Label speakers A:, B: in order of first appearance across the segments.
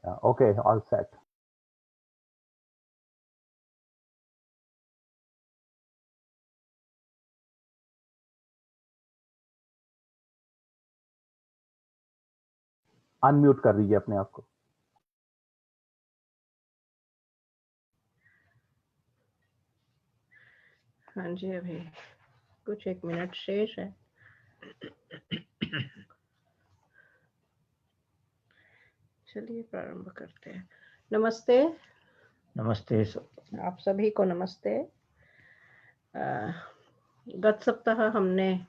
A: Okay, all set. Unmute कर दीजिए अपने आप को।
B: हाँ जी, अभी कुछ 1 मिनट शेष है। चलिए प्रारंभ करते हैं। नमस्ते।
C: नमस्ते।
B: आप सभी को नमस्ते। गत सप्ताह हमने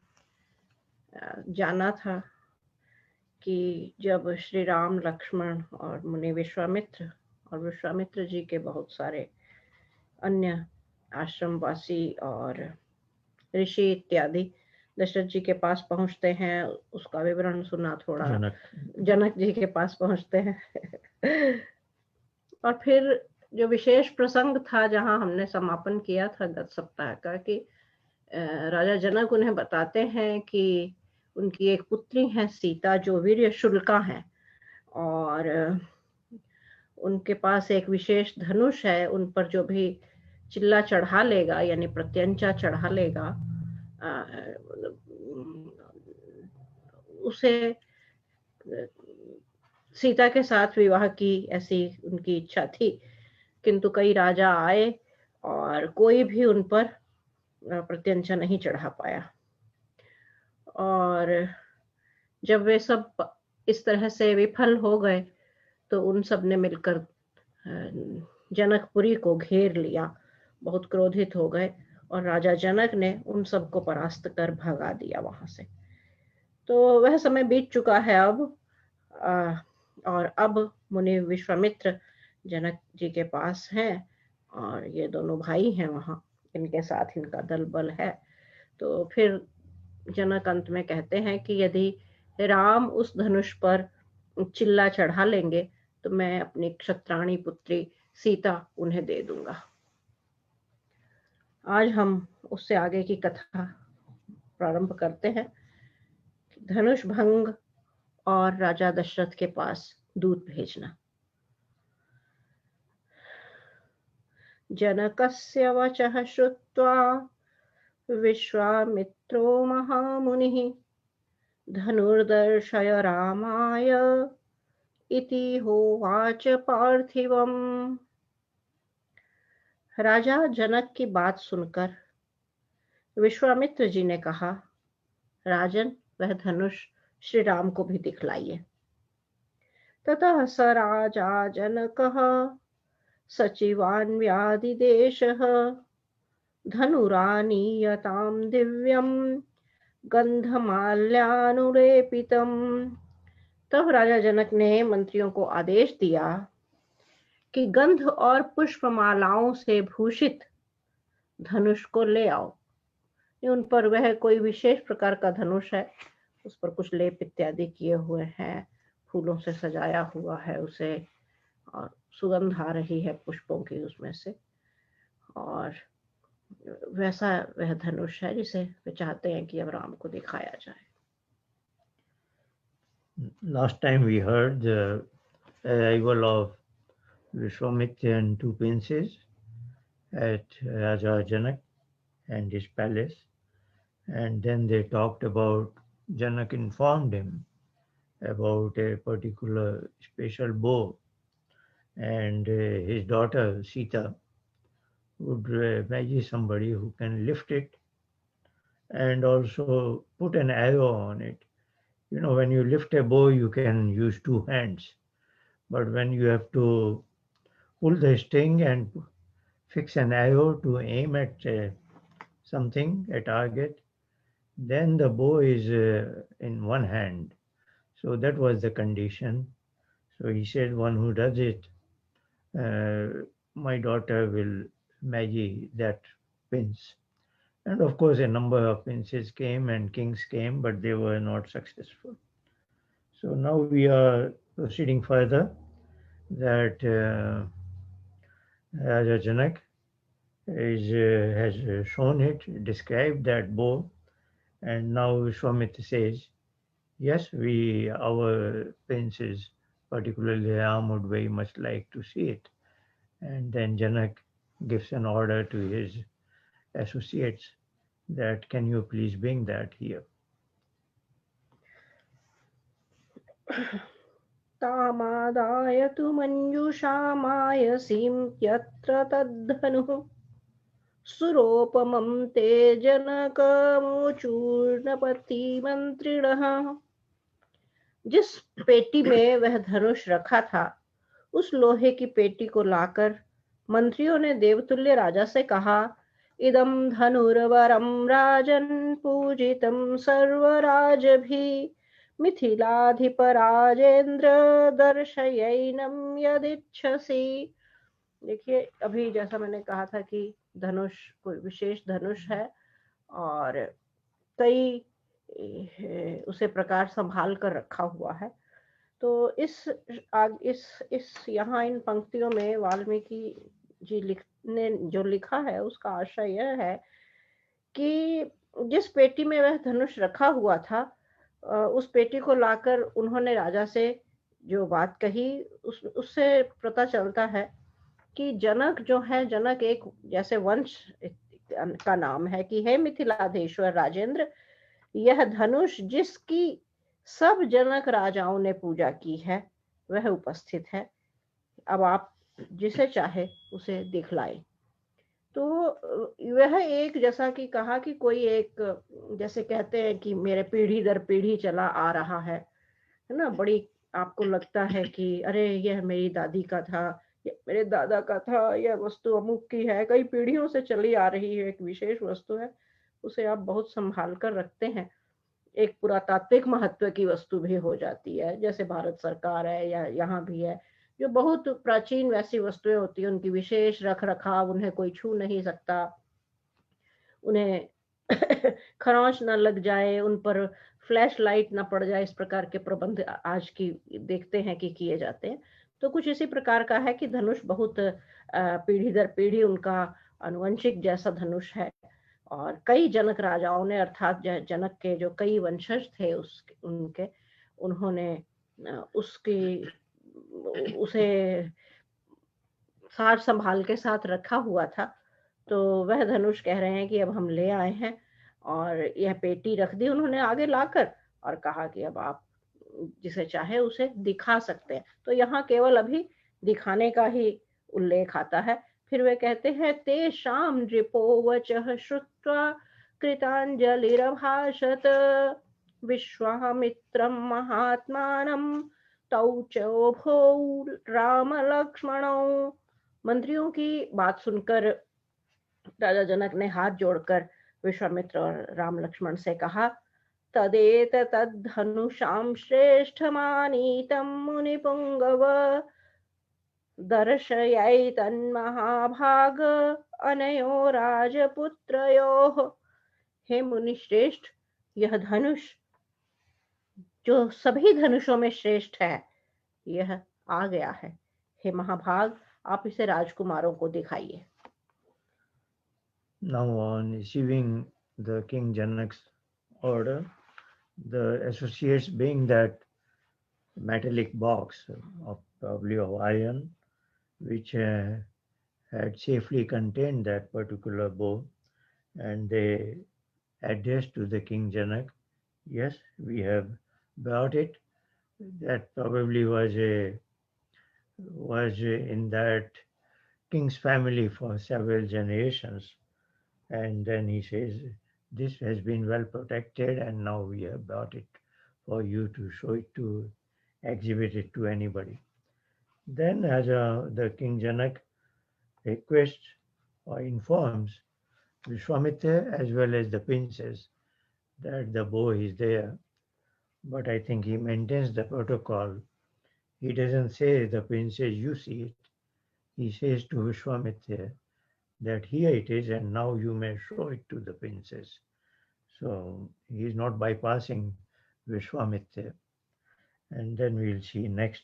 B: जाना था कि जब श्री राम, लक्ष्मण और मुनि विश्वामित्र और विश्वामित्र जी के बहुत सारे अन्य आश्रमवासी और ऋषि इत्यादि दशरथ जी के पास पहुंचते हैं, उसका विवरण सुना थोड़ा। जनक जी के पास पहुंचते हैं और फिर जो विशेष प्रसंग था जहां हमने समापन किया था गत सप्ताह का, कि राजा जनक उन्हें बताते हैं कि उनकी एक पुत्री है सीता, जो वीर्य शुल्का है, और उनके पास एक विशेष धनुष है। उन पर जो भी चिल्ला चढ़ा लेगा, यानी प्रत्यंचा चढ़ा लेगा, उसे सीता के साथ विवाह की ऐसी उनकी इच्छा थी। किंतु कई राजा आए और कोई भी उन पर प्रत्यंचा नहीं चढ़ा पाया। और जब वे सब इस तरह से विफल हो गए तो उन सब ने मिलकर जनकपुरी को घेर लिया, बहुत क्रोधित हो गए और राजा जनक ने उन सबको परास्त कर भगा दिया वहां से। तो वह समय बीत चुका है अब, और अब मुनि विश्वामित्र जनक जी के पास हैं और ये दोनों भाई हैं वहां, इनके साथ इनका दल बल है। तो फिर जनक अंत में कहते हैं कि यदि राम उस धनुष पर चिल्ला चढ़ा लेंगे तो मैं अपनी क्षत्राणी पुत्री सीता उन्हें दे दूंगा। आज हम उससे आगे की कथा प्रारंभ करते हैं। धनुष भंग और राजा दशरथ के पास दूत भेजना। जनकस्य वचः श्रुत्वा विश्वामित्रो महामुनिः धनुर्दर्शय रामाय इति होवाच पार्थिवम्। राजा जनक की बात सुनकर विश्वामित्र जी ने कहा, राजन, वह धनुष श्री राम को भी दिखलाइए। ततः स राजा जनकः सचिवान्व्यादिदेशः धनुरानीयतां दिव्यं गंधमाल्यानुलेपितम्। तब राजा जनक ने मंत्रियों को आदेश दिया कि गंध और पुष्पमालाओं से भूषित धनुष को ले आओ। उन पर वह कोई विशेष प्रकार का धनुष है, उस पर कुछ लेप इत्यादि किए हुए हैं, फूलों से सजाया हुआ है उसे, और सुगंध आ रही है पुष्पों की उसमें से, और वैसा वह धनुष है जिसे वे चाहते हैं कि अब राम को दिखाया जाए।
C: Last time we heard the arrival of Vishwamitra and two princes at Raja Janak and his palace, and then they talked about Janak informed him about a particular special bow, and his daughter Sita would imagine somebody who can lift it and also put an arrow on it. You know, when you lift a bow, you can use two hands, but when you have to pull the string and fix an arrow to aim at something, a target, then the bow is in one hand. So that was the condition. So he said, one who does it, my daughter will marry that prince. And of course, a number of princes came and kings came, but they were not successful. So now we are proceeding further that Raja Janak has shown it, described that bow, and now Vishwamitra says, yes, our prince is particularly Ram would very much like to see it. And then Janak gives an order to his associates that can you please bring that here.
B: तामादाय तु मञ्जुषामायसीं यत्र तद्धनुः सुरोपमं ते जनकमुचूर्णपति मंत्रिणः। जिस पेटी में वह धनुष रखा था उस लोहे की पेटी को लाकर मंत्रियों ने देवतुल्य राजा से कहा, इदं धनुर्वरं राजन् पूजितं सर्वराजभिः मिथिलाधिप राजेंद्र दर्शयैनं यदिच्छसि। देखिए, अभी जैसा मैंने कहा था कि धनुष कोई विशेष धनुष है और कई उसे प्रकार संभाल कर रखा हुआ है। तो इस यहाँ इन पंक्तियों में वाल्मीकि जी ने जो लिखा है उसका आशय यह है कि जिस पेटी में वह धनुष रखा हुआ था उस पेटी को लाकर उन्होंने राजा से जो बात कही उससे पता चलता है कि जनक जो है, जनक एक जैसे वंश का नाम है कि हे मिथिलाधीश्वर राजेंद्र, यह धनुष जिसकी सब जनक राजाओं ने पूजा की है वह उपस्थित है। अब आप जिसे चाहे उसे दिखलाएं। तो वह एक जैसा कि कहा कि कोई एक जैसे कहते हैं कि मेरे पीढ़ी दर पीढ़ी चला आ रहा है ना, बड़ी आपको लगता है कि अरे यह मेरी दादी का था, मेरे दादा का था, यह वस्तु अमुक की है, कई पीढ़ियों से चली आ रही है, एक विशेष वस्तु है, उसे आप बहुत संभाल कर रखते हैं। एक पुरातात्विक महत्व की वस्तु भी हो जाती है, जैसे भारत सरकार है या यहाँ भी है, जो बहुत प्राचीन वैसी वस्तुएं होती है, उनकी विशेष रख रखाव, उन्हें कोई छू नहीं सकता, उन्हें खरोंच न लग जाए, उन पर फ्लैश लाइट न पड़ जाए, इस प्रकार के प्रबंध आज की देखते हैं कि किए जाते हैं। तो कुछ इसी प्रकार का है कि धनुष बहुत पीढ़ी दर पीढ़ी उनका अनुवंशिक जैसा धनुष है और कई जनक राजाओं ने, अर्थात जनक के जो कई वंशज थे उनके, उन्होंने उसे सार संभाल के साथ रखा हुआ था। तो वह धनुष कह रहे हैं कि अब हम ले आए हैं और यह पेटी रख दी उन्होंने आगे लाकर और कहा कि अब आप जिसे चाहे उसे दिखा सकते हैं। तो यहाँ केवल अभी दिखाने का ही उल्लेख आता है। फिर वे कहते हैं, तेषां नृपो वचः श्रुत्वा कृतांजलिरभाषत विश्वामित्रं महात्मानं तौ चोभौ राम लक्ष्मणौ। मंत्रियों की बात सुनकर राजा जनक ने हाथ जोड़कर विश्वामित्र और राम लक्ष्मण से कहा, तदेत तद्धनुषां श्रेष्ठमानीतं मुनिपुंगव दर्शयै तन्महाभाग अनयो राजपुत्रयोः। हे मुनि श्रेष्ठ, यह धनुष जो सभी धनुषों में श्रेष्ठ है, यह आ गया है। हे महाभाग, आप इसे राजकुमारों को दिखाइए।
C: Now on receiving the King Janak's order, the associates bring that metallic box of probably of iron, which had safely contained that particular bow, and they addressed to the King Janak, yes, we have brought it. That probably was in that king's family for several generations. And then he says, this has been well protected and now we have brought it for you to show it to, exhibit it to anybody. Then as the King Janak requests or informs Vishwamitra as well as the princess that the bow is there, but I think he maintains the protocol. He doesn't say the princess, you see it. He says to Vishwamitra that here it is and now you may show it to the princess. So he is not bypassing Vishwamitra. And then we'll see next.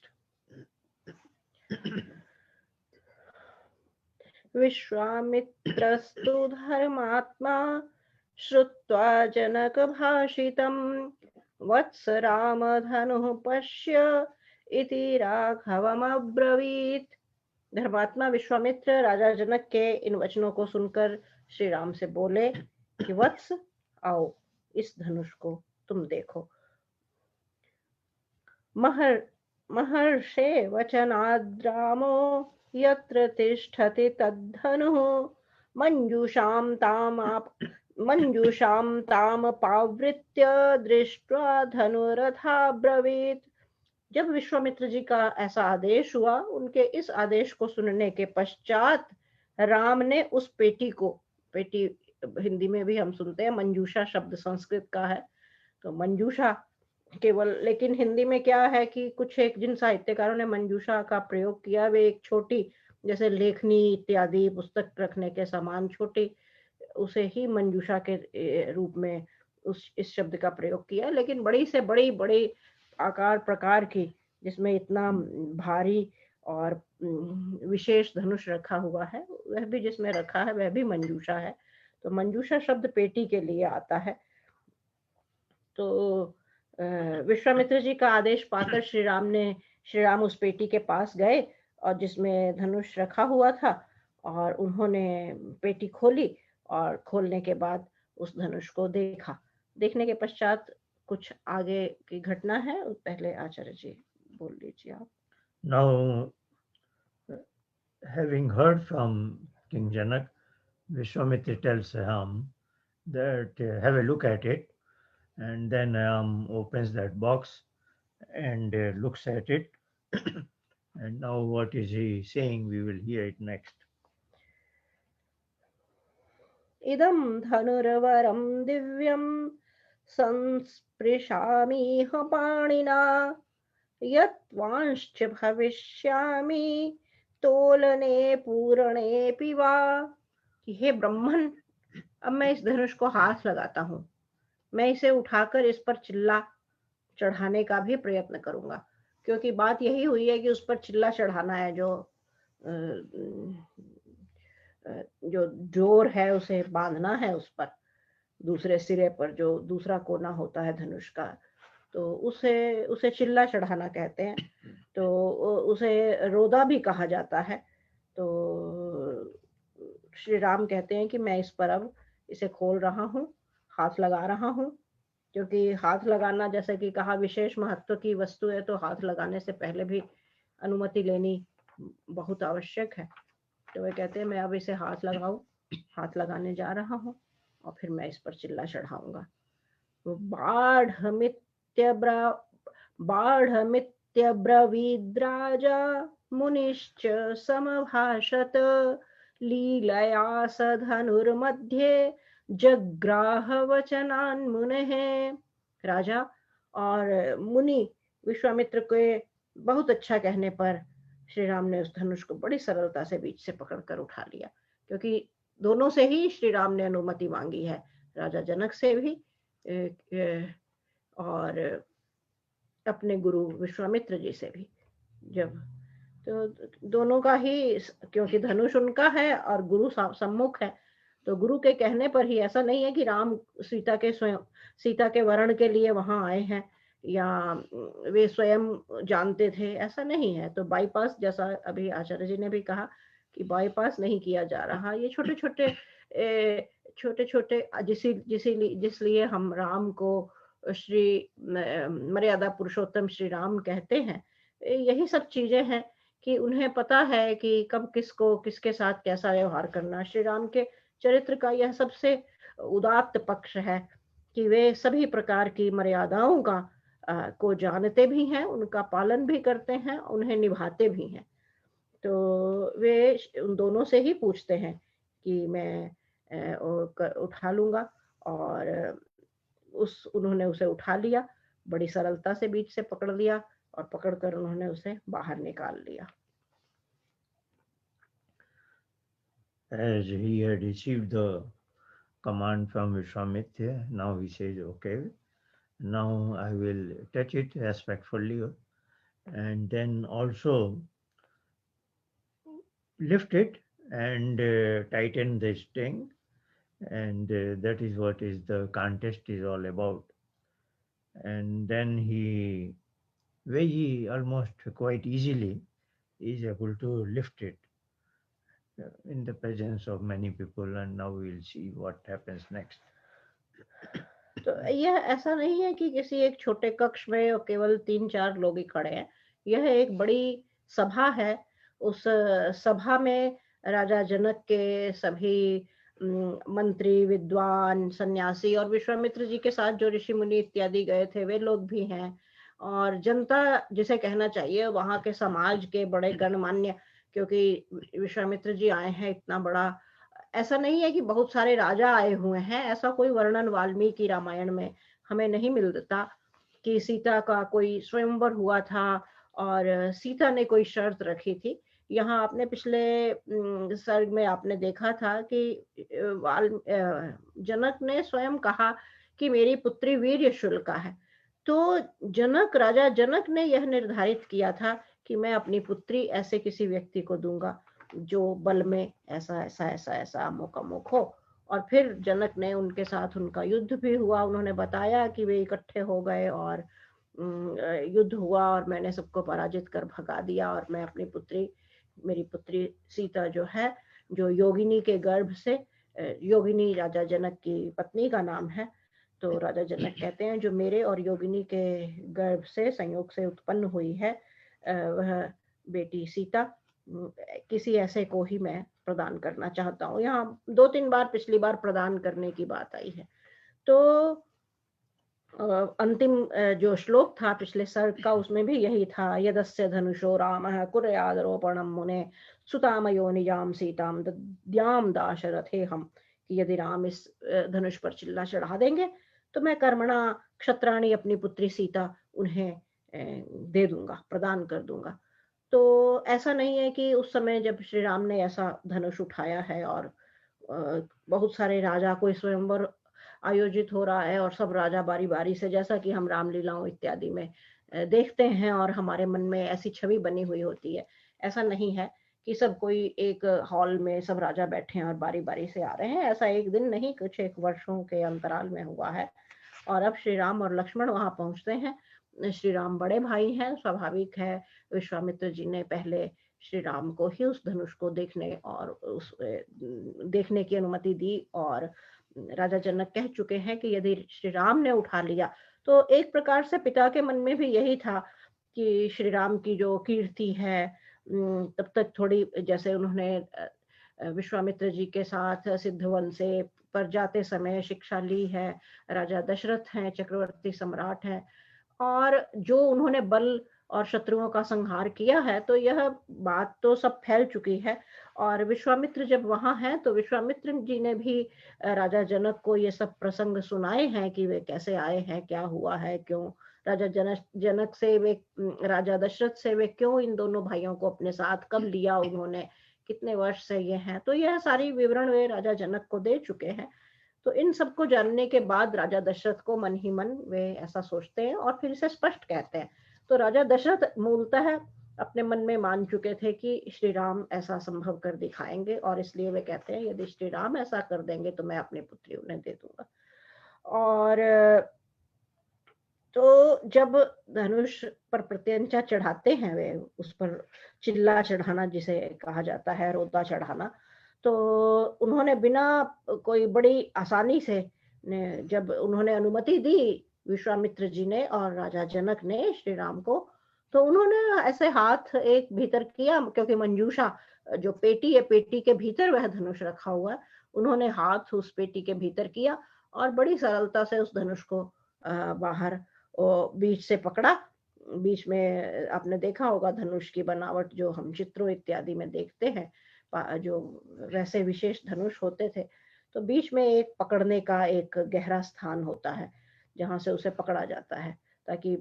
B: विश्वामित्रस्तु धर्मात्मा श्रुत्वा जनक भाषितं वत्स राम धनुः पश्य इति राघवमब्रवीत्। धर्मात्मा विश्वामित्र राजा जनक के इन वचनों को सुनकर श्री राम से बोले कि वत्स, आओ इस धनुष को तुम देखो। महर्षे वचनाद् रामो यत्र तिष्ठति तद्धनुः मंजूषां तामपावृत्य दृष्ट्वा धनुरथा ब्रवीत्। जब विश्वामित्र जी का ऐसा आदेश हुआ, उनके इस आदेश को सुनने के पश्चात राम ने उस पेटी को, पेटी हिंदी में भी हम सुनते हैं, मंजूषा शब्द संस्कृत का है, तो मंजूषा केवल, लेकिन हिंदी में क्या है कि कुछ एक जिन साहित्यकारों ने मंजूषा का प्रयोग किया, वे एक छोटी, जैसे लेखनी इत्यादि पुस्तक रखने के समान छोटी, उसे ही मंजूषा के रूप में इस शब्द का प्रयोग किया। लेकिन बड़ी से बड़ी आकार प्रकार की, जिसमें इतना भारी और विशेष धनुष रखा हुआ है, वह भी जिसमें रखा है वह भी मंजूषा है। तो मंजूषा शब्द पेटी के लिए आता है। तो विश्वामित्र जी का आदेश पाकर श्री राम उस पेटी के पास गए और जिसमें धनुष रखा हुआ था, और उन्होंने पेटी खोली और खोलने के बाद उस धनुष को देखा। देखने के पश्चात कुछ आगे की घटना है, पहले आचार्य जी बोल लीजिए आप।
C: Now, having heard from King Janak, Vishwamitra tells Ram that have a look at it, and then Ram opens that box and looks at it. And now what is he saying? We will hear it next.
B: इदं धनुर्वरं दिव्यं संस्पृशामिह पाणिना यत्वांश्च भविष्यामि तोलने पूर्णेऽपि वा। हे ब्रह्मन, अब मैं इस धनुष को हाथ लगाता हूँ, मैं इसे उठाकर इस पर चिल्ला चढ़ाने का भी प्रयत्न करूंगा, क्योंकि बात यही हुई है कि उस पर चिल्ला चढ़ाना है, जो जोर है उसे बांधना है उस पर, दूसरे सिरे पर जो दूसरा कोना होता है धनुष का, तो उसे चिल्ला चढ़ाना कहते हैं। तो उसे रोदा भी कहा जाता है। तो श्री राम कहते हैं कि मैं इस पर अब इसे खोल रहा हूँ, हाथ लगा रहा हूँ, क्योंकि हाथ लगाना, जैसे कि कहा, विशेष महत्व की वस्तु है, तो हाथ लगाने से पहले भी अनुमति लेनी बहुत आवश्यक है। तो वे कहते हैं मैं अब इसे हाथ लगाने जा रहा हूँ और फिर मैं इस पर चिल्ला चढ़ाऊंगा। तो बाढ़मित्यब्रवीद्राजा मुनिश्च समभाषत लीलया सधनुर्मध्ये जग्राह वचनान् मुनेः। राजा और मुनि विश्वामित्र के बहुत अच्छा कहने पर श्री राम ने उस धनुष को बड़ी सरलता से बीच से पकड़कर उठा लिया, क्योंकि दोनों से ही श्री राम ने अनुमति मांगी है, राजा जनक से भी और अपने गुरु विश्वामित्र जी से भी। जब तो दोनों का ही, क्योंकि धनुष उनका है और गुरु सम्मुख है, तो गुरु के कहने पर ही, ऐसा नहीं है कि राम सीता के वरण के लिए वहां आए हैं या वे स्वयं जानते थे, ऐसा नहीं है। तो बाईपास, जैसा अभी आचार्य जी ने भी कहा कि बाईपास नहीं किया जा रहा। ये छोटे छोटे जिसलिए हम राम को श्री मर्यादा पुरुषोत्तम श्री राम कहते हैं, यही सब चीजें हैं कि उन्हें पता है कि कब किसको किसके साथ कैसा व्यवहार करना। श्री राम के चरित्र का यह सबसे उदात्त पक्ष है कि वे सभी प्रकार की मर्यादाओं को जानते भी हैं, उनका पालन भी करते हैं, उन्हें निभाते भी हैं। तो वे उन दोनों से ही पूछते हैं कि मैं उठा लूंगा, और उन्होंने उसे उठा लिया, बड़ी सरलता से बीच से पकड़ लिया और पकड़कर उन्होंने उसे बाहर निकाल लिया।
C: As he had received the command from Vishwamitra, now he says, okay, now I will touch it respectfully and then also lift it and tighten the string, and that is what is the contest is all about. And then he very almost quite easily is able to lift it in the presence of many people, and now we'll see what happens next.
B: तो यह ऐसा नहीं है कि किसी एक छोटे कक्ष में और केवल 3-4 लोग ही खड़े हैं। यह एक बड़ी सभा है। उस सभा में राजा जनक के सभी मंत्री, विद्वान, सन्यासी और विश्वामित्र जी के साथ जो ऋषि मुनि इत्यादि गए थे वे लोग भी हैं, और जनता जिसे कहना चाहिए वहाँ के समाज के बड़े गणमान्य, क्योंकि विश्वामित्र जी आए हैं इतना बड़ा। ऐसा नहीं है कि बहुत सारे राजा आए हुए हैं, ऐसा कोई वर्णन वाल्मीकि रामायण में हमें नहीं मिलता कि सीता का कोई स्वयंवर हुआ था और सीता ने कोई शर्त रखी थी। यहाँ आपने पिछले सर्ग में आपने देखा था कि जनक ने स्वयं कहा कि मेरी पुत्री वीर्य शुल्का है। तो राजा जनक ने यह निर्धारित किया था कि मैं अपनी पुत्री ऐसे किसी व्यक्ति को दूंगा जो बल में ऐसा ऐसा ऐसा ऐसा अमुक अमुक हो। और फिर जनक ने उनके साथ उनका युद्ध भी हुआ। उन्होंने बताया कि वे इकट्ठे हो गए और युद्ध हुआ और मैंने सबको पराजित कर भगा दिया, और मैं अपनी पुत्री, मेरी पुत्री सीता जो है, जो योगिनी के गर्भ से, योगिनी राजा जनक की पत्नी का नाम है, तो राजा जनक कहते हैं जो मेरे और योगिनी के गर्भ से संयोग से उत्पन्न हुई है, वह बेटी सीता किसी ऐसे को ही मैं प्रदान करना चाहता हूँ। यहाँ 2-3 बार पिछली बार प्रदान करने की बात आई है। तो अंतिम जो श्लोक था पिछले सर्ग का, उसमें भी यही था, यदस्य धनुषो रामः कुर्यादरोपणं मुने सुतामयो निजाम सीताम दद्याम दाशरथे हम, कि यदि राम इस धनुष पर चिल्ला चढ़ा देंगे तो मैं कर्मणा क्षत्राणी अपनी पुत्री सीता उन्हें दे दूंगा, प्रदान कर दूंगा। तो ऐसा नहीं है कि उस समय जब श्री राम ने ऐसा धनुष उठाया है और बहुत सारे राजा, कोई स्वयंवर आयोजित हो रहा है और सब राजा बारी बारी से, जैसा कि हम रामलीलाओं इत्यादि में देखते हैं और हमारे मन में ऐसी छवि बनी हुई होती है। ऐसा नहीं है कि सब कोई एक हॉल में सब राजा बैठे हैं और बारी बारी से आ रहे हैं। ऐसा एक दिन नहीं, कुछ एक वर्षों के अंतराल में हुआ है। और अब श्री राम और लक्ष्मण वहां पहुंचते हैं। श्री राम बड़े भाई हैं, स्वाभाविक है। विश्वामित्र जी ने पहले श्री राम को ही उस धनुष को देखने और उस देखने की अनुमति दी, और राजा जनक कह चुके हैं कि यदि श्री राम ने उठा लिया तो एक प्रकार से पिता के मन में भी यही था कि श्री राम की जो कीर्ति है, तब तक थोड़ी, जैसे उन्होंने विश्वामित्र जी के साथ सिद्धवन से पर जाते समय शिक्षा ली है, राजा दशरथ हैं, चक्रवर्ती सम्राट हैं, और जो उन्होंने बल और शत्रुओं का संहार किया है, तो यह बात तो सब फैल चुकी है। और विश्वामित्र जब वहां हैं तो विश्वामित्र जी ने भी राजा जनक को ये सब प्रसंग सुनाए हैं कि वे कैसे आए हैं, क्या हुआ है, क्यों राजा जनक से वे, राजा दशरथ से वे क्यों इन दोनों भाइयों को अपने साथ कब लिया उन्होंने, कितने वर्ष से ये हैं, तो यह सारी विवरण वे राजा जनक को दे चुके हैं। तो इन सबको जानने के बाद राजा दशरथ को मन ही मन वे ऐसा सोचते हैं और फिर इसे स्पष्ट कहते हैं। तो राजा दशरथ मूलतः अपने मन में मान चुके थे कि श्री राम ऐसा संभव कर दिखाएंगे, और इसलिए वे कहते हैं यदि श्री राम ऐसा कर देंगे तो मैं अपनी पुत्री उन्हें दे दूंगा। और तो जब धनुष पर प्रत्यंचा चढ़ाते हैं वे, उस पर चिल्ला चढ़ाना जिसे कहा जाता है, रोदा चढ़ाना, तो उन्होंने बिना कोई बड़ी आसानी से जब उन्होंने अनुमति दी विश्वामित्र जी ने और राजा जनक ने श्री राम को, तो उन्होंने ऐसे हाथ एक भीतर किया, क्योंकि मंजूषा जो पेटी है, पेटी के भीतर वह धनुष रखा हुआ, उन्होंने हाथ उस पेटी के भीतर किया और बड़ी सरलता से उस धनुष को बाहर बीच से पकड़ा। बीच में आपने देखा होगा धनुष की बनावट जो हम चित्रों इत्यादि में देखते हैं, जो वैसे विशेष धनुष होते थे, तो बीच में एक पकड़ने का एक गहरा स्थान होता है जहां से उसे पकड़ा जाता है ताकि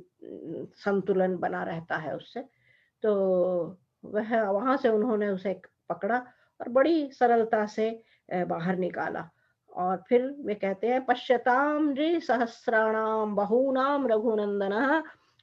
B: संतुलन बना रहता है उससे। तो वह वहां से उन्होंने उसे पकड़ा और बड़ी सरलता से बाहर निकाला। और फिर वे कहते हैं पश्यताम सहस्राणाम बहूनाम रघुनंदन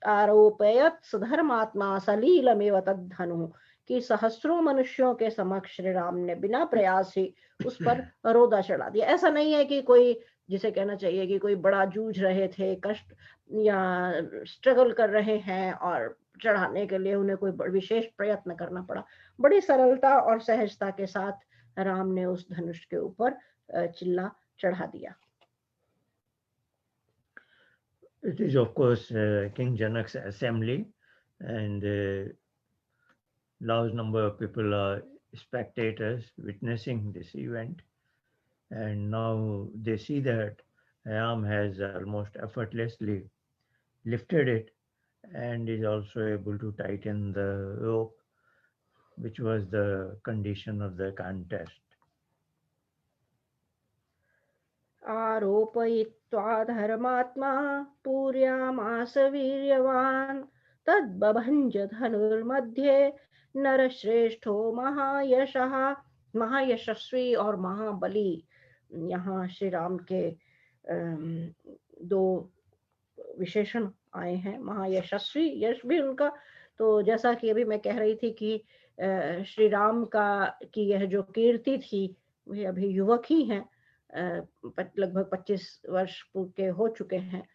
B: आरोपयत सुधर्मात्मा सलीलमेव तद्धनु, कि सहस्रों मनुष्यों के समक्ष श्री राम ने बिना प्रयास ही उस पर रोदा चढ़ा दिया। ऐसा नहीं है कि कोई जिसे कहना चाहिए कि कोई बड़ा जूझ रहे थे, कष्ट या स्ट्रगल कर रहे हैं और चढ़ाने के लिए उन्हें कोई विशेष प्रयत्न करना पड़ा। बड़ी सरलता और सहजता के साथ राम ने उस धनुष के ऊपर चिल्ला चढ़ा दिया।
C: It is of course King Janak's assembly, and large number of people are spectators witnessing this event, and now they see that Ram has almost effortlessly lifted it and is also able to tighten the rope, which was the condition of the contest.
B: आरोपयित्वा धर्मात्मा पूर्यामास वीर्यवान् तद्बभञ्ज धनुर्मध्ये नरश्रेष्ठो महायशः। महायशस्वी और महाबली, यहाँ श्री राम के दो विशेषण आए हैं। महायशस्वी, यश भी उनका, तो जैसा कि अभी मैं कह रही थी कि श्री राम की यह जो कीर्ति थी, वे अभी युवक ही हैं, लगभग 25 वर्ष के हो चुके हैं।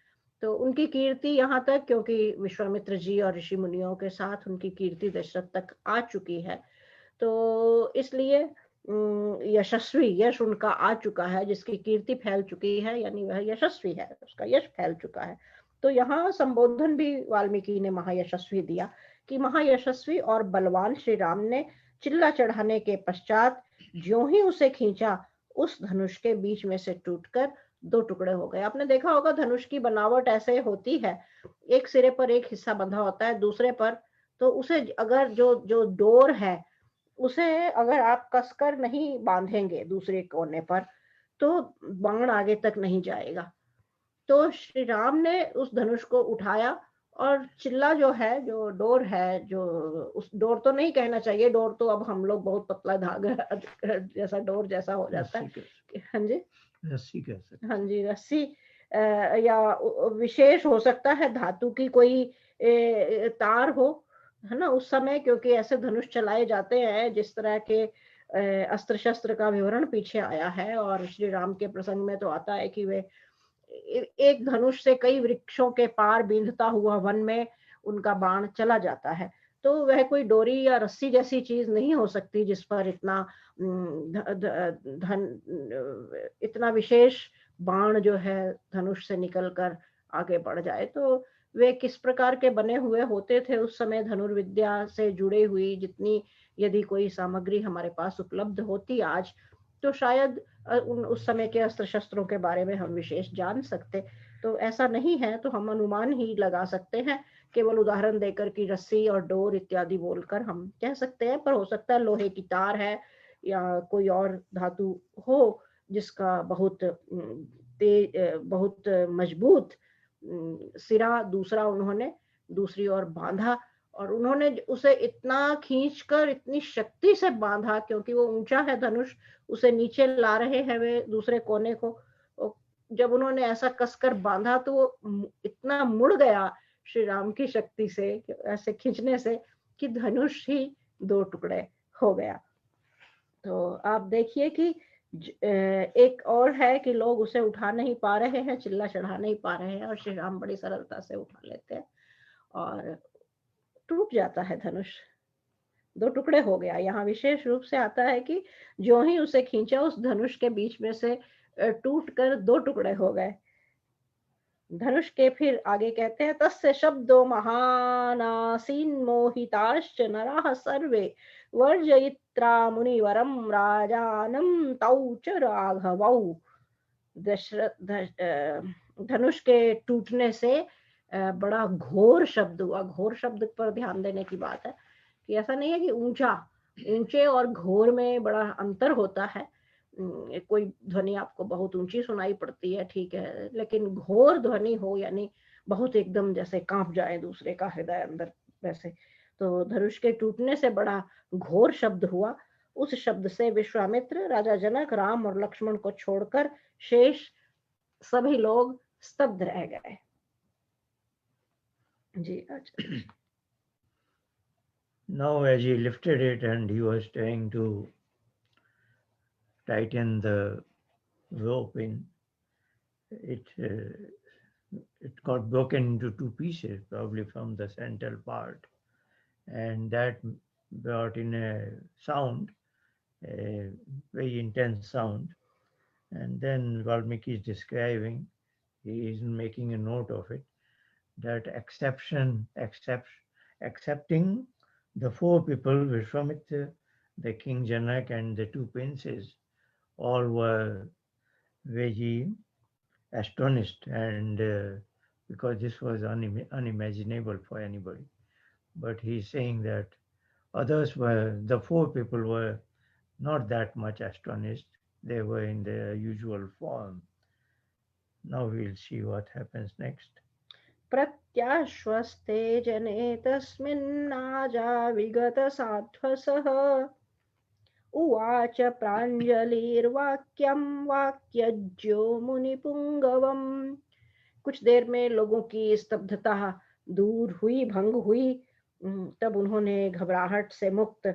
B: तो उनकी कीर्ति यहाँ तक, क्योंकि विश्वामित्र जी और ऋषि मुनियों के साथ उनकी कीर्ति दशरथ तक आ चुकी है, तो इसलिए यशस्वी, यश उनका आ चुका है, जिसकी कीर्ति फैल चुकी है, यानी वह यशस्वी है, उसका यश फैल चुका है। तो यहाँ संबोधन भी वाल्मीकि ने महायशस्वी दिया कि महायशस्वी और बलवान श्री राम ने चिल्ला चढ़ाने के पश्चात ज्यों ही उसे खींचा, उस धनुष के बीच में से टूटकर 2 टुकड़े हो गए। आपने देखा होगा धनुष की बनावट ऐसे होती है, एक सिरे पर एक हिस्सा बंधा होता है, दूसरे पर तो उसे अगर जो डोर है उसे अगर आप कसकर नहीं बांधेंगे दूसरे कोने पर, तो बाण आगे तक नहीं जाएगा। तो श्री राम ने उस धनुष को उठाया और चिल्ला जो है, जो डोर है, जो उस डोर तो नहीं कहना चाहिए, डोर तो अब हम लोग बहुत पतला धागा जैसा डोर जैसा हो जाता है। हाँ जी,
C: रस्सी कह सकते।
B: हाँ जी, रस्सी या विशेष हो सकता है धातु की कोई तार हो, है ना, उस समय, क्योंकि ऐसे धनुष चलाए जाते हैं जिस तरह के अस्त्र शस्त्र का विवरण पीछे आया है, और श्री राम के प्रसंग में तो आता है कि वे एक धनुष से कई वृक्षों के पार बींधता हुआ वन में उनका बाण चला जाता है। तो वह कोई डोरी या रस्सी जैसी चीज नहीं हो सकती जिस पर इतना विशेष बाण जो है धनुष से निकलकर आगे बढ़ जाए। तो वे किस प्रकार के बने हुए होते थे उस समय, धनुर्विद्या से जुड़े हुई जितनी यदि कोई सामग्री हमारे पास उपलब्ध होती आज, तो शायद उस समय के अस्त्र शस्त्रों के बारे में हम विशेष जान सकते। तो ऐसा नहीं है, तो हम अनुमान ही लगा सकते हैं, केवल उदाहरण देकर कि रस्सी और डोर इत्यादि बोलकर हम कह सकते हैं, पर हो सकता है लोहे की तार है या कोई और धातु हो जिसका बहुत मजबूत सिरा दूसरा उन्होंने दूसरी ओर बांधा, और उन्होंने उसे इतना खींचकर इतनी शक्ति से बांधा, क्योंकि वो ऊंचा है धनुष, उसे नीचे ला रहे हैं वे दूसरे कोने को। जब उन्होंने ऐसा कसकर बांधा तो वो इतना मुड़ गया श्री राम की शक्ति से, ऐसे खींचने से, कि धनुष ही 2 टुकड़े हो गया। तो आप देखिए कि एक और है कि लोग उसे उठा नहीं पा रहे हैं, चिल्ला चढ़ा नहीं पा रहे हैं, और श्री राम बड़ी सरलता से उठा लेते हैं और टूट जाता है धनुष, 2 टुकड़े हो गया। यहाँ विशेष रूप से आता है कि जो ही उसे खींचा, उस धनुष के बीच में से टूटकर 2 टुकड़े हो गए। धनुष के फिर आगे कहते हैं, तस्य शब्दो महानासीन मोहिताश्च नराः सर्वे वर्जयित्रा मुनिवरम राजानम तौ च राघवौ। धनुष के टूटने से बड़ा घोर शब्द हुआ। घोर शब्द पर ध्यान देने की बात है कि ऐसा नहीं है कि ऊंचे और घोर में बड़ा अंतर होता है। कोई ध्वनि आपको बहुत ऊंची सुनाई पड़ती है, ठीक है, लेकिन घोर ध्वनि हो, यानी बहुत एकदम जैसे कांप जाए दूसरे का हृदय अंदर, वैसे। तो धनुष के टूटने से बड़ा घोर शब्द हुआ। उस शब्द से विश्वामित्र, राजा जनक, राम और लक्ष्मण को छोड़कर शेष सभी लोग स्तब्ध रह गए। जी, अच्छा।
C: Now as he lifted it and he was trying to tighten the rope in, it got broken into two pieces, probably from the central part, and that brought in a sound, a very intense sound. And then Valmiki is describing, he is making a note of it, that accepting the four people, Vishwamitra, the King Janak, and the two princes, all were very astonished, and because this was unimaginable for anybody. But he's saying that the four people were not that much astonished. They were in their usual form. Now we'll see what happens next.
B: प्रत्याश्वस्ते जने तस्मिन्नाजा विगतसाध्वसः उवाच प्राञ्जलिर्वाक्यं वाक्यज्यो मुनिपुङ्गवम्। कुछ देर में लोगों की स्तब्धता दूर हुई, भंग हुई। तब उन्होंने घबराहट से मुक्त,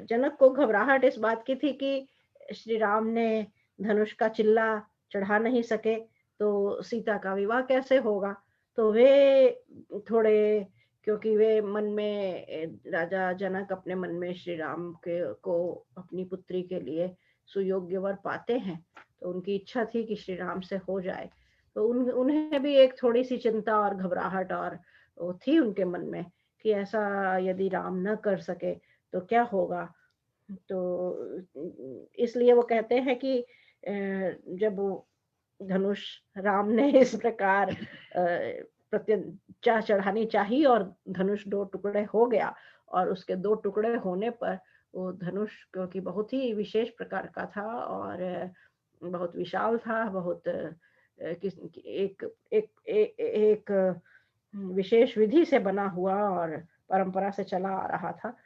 B: जनक को घबराहट इस बात की थी कि श्री राम ने धनुष का चिल्ला चढ़ा नहीं सके तो सीता का विवाह कैसे होगा। तो वे थोड़े, क्योंकि वे मन में, राजा जनक अपने मन में श्री राम को अपनी पुत्री के लिए सुयोग्य वर पाते हैं, तो उनकी इच्छा थी कि श्री राम से हो जाए। तो उन्हें भी एक थोड़ी सी चिंता और घबराहट और वो थी उनके मन में कि ऐसा यदि राम न कर सके तो क्या होगा। तो इसलिए वो कहते हैं कि जब धनुष राम ने इस प्रकार प्रत्यंचा चढ़ानी चाहिए और धनुष दो टुकड़े हो गया, और उसके दो टुकड़े होने पर वो धनुष, क्योंकि बहुत ही विशेष प्रकार का था और बहुत विशाल था, बहुत एक विशेष विधि से बना हुआ और परंपरा से चला आ रहा था,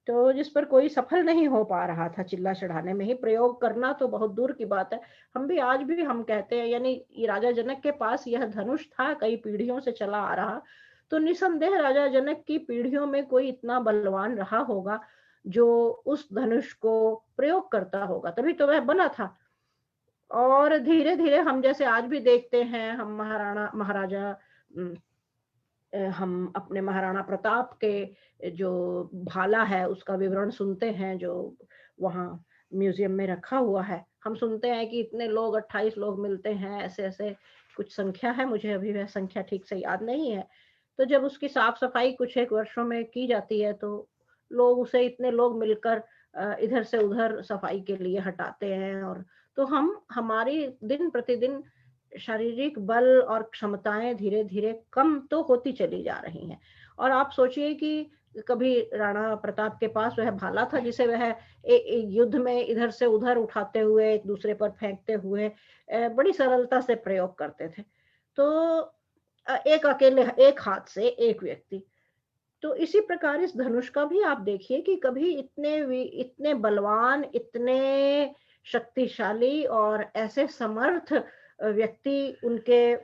B: तो जिस पर कोई सफल नहीं हो पा रहा था चिल्ला चढ़ाने में ही प्रयोग करना तो बहुत दूर की बात है। हम भी आज भी हम कहते हैं, यानी राजा जनक के पास यह धनुष था, कई पीढ़ियों से चला आ रहा, तो निसंदेह राजा जनक की पीढ़ियों में कोई इतना बलवान रहा होगा जो उस धनुष को प्रयोग करता होगा, तभी तो वह बना था। और धीरे धीरे हम जैसे आज भी देखते हैं, हम अपने महाराणा प्रताप के जो भाला है उसका विवरण सुनते हैं जो वहाँ म्यूजियम में रखा हुआ है। हम सुनते हैं कि इतने लोग 28 लोग मिलते हैं, ऐसे ऐसे कुछ संख्या है, मुझे अभी वह संख्या ठीक से याद नहीं है। तो जब उसकी साफ सफाई कुछ एक वर्षों में की जाती है तो लोग उसे, इतने लोग मिलकर इधर से उधर सफाई के लिए हटाते हैं, और तो हमारी दिन प्रतिदिन शारीरिक बल और क्षमताएं धीरे धीरे कम तो होती चली जा रही हैं। और आप सोचिए कि कभी राणा प्रताप के पास वह भाला था जिसे वह युद्ध में इधर से उधर उठाते हुए, एक दूसरे पर फेंकते हुए बड़ी सरलता से प्रयोग करते थे। तो एक अकेले, एक हाथ से एक व्यक्ति। तो इसी प्रकार इस धनुष का भी आप देखिए कि कभी इतने बलवान, इतने शक्तिशाली और ऐसे समर्थ व्यक्ति उनके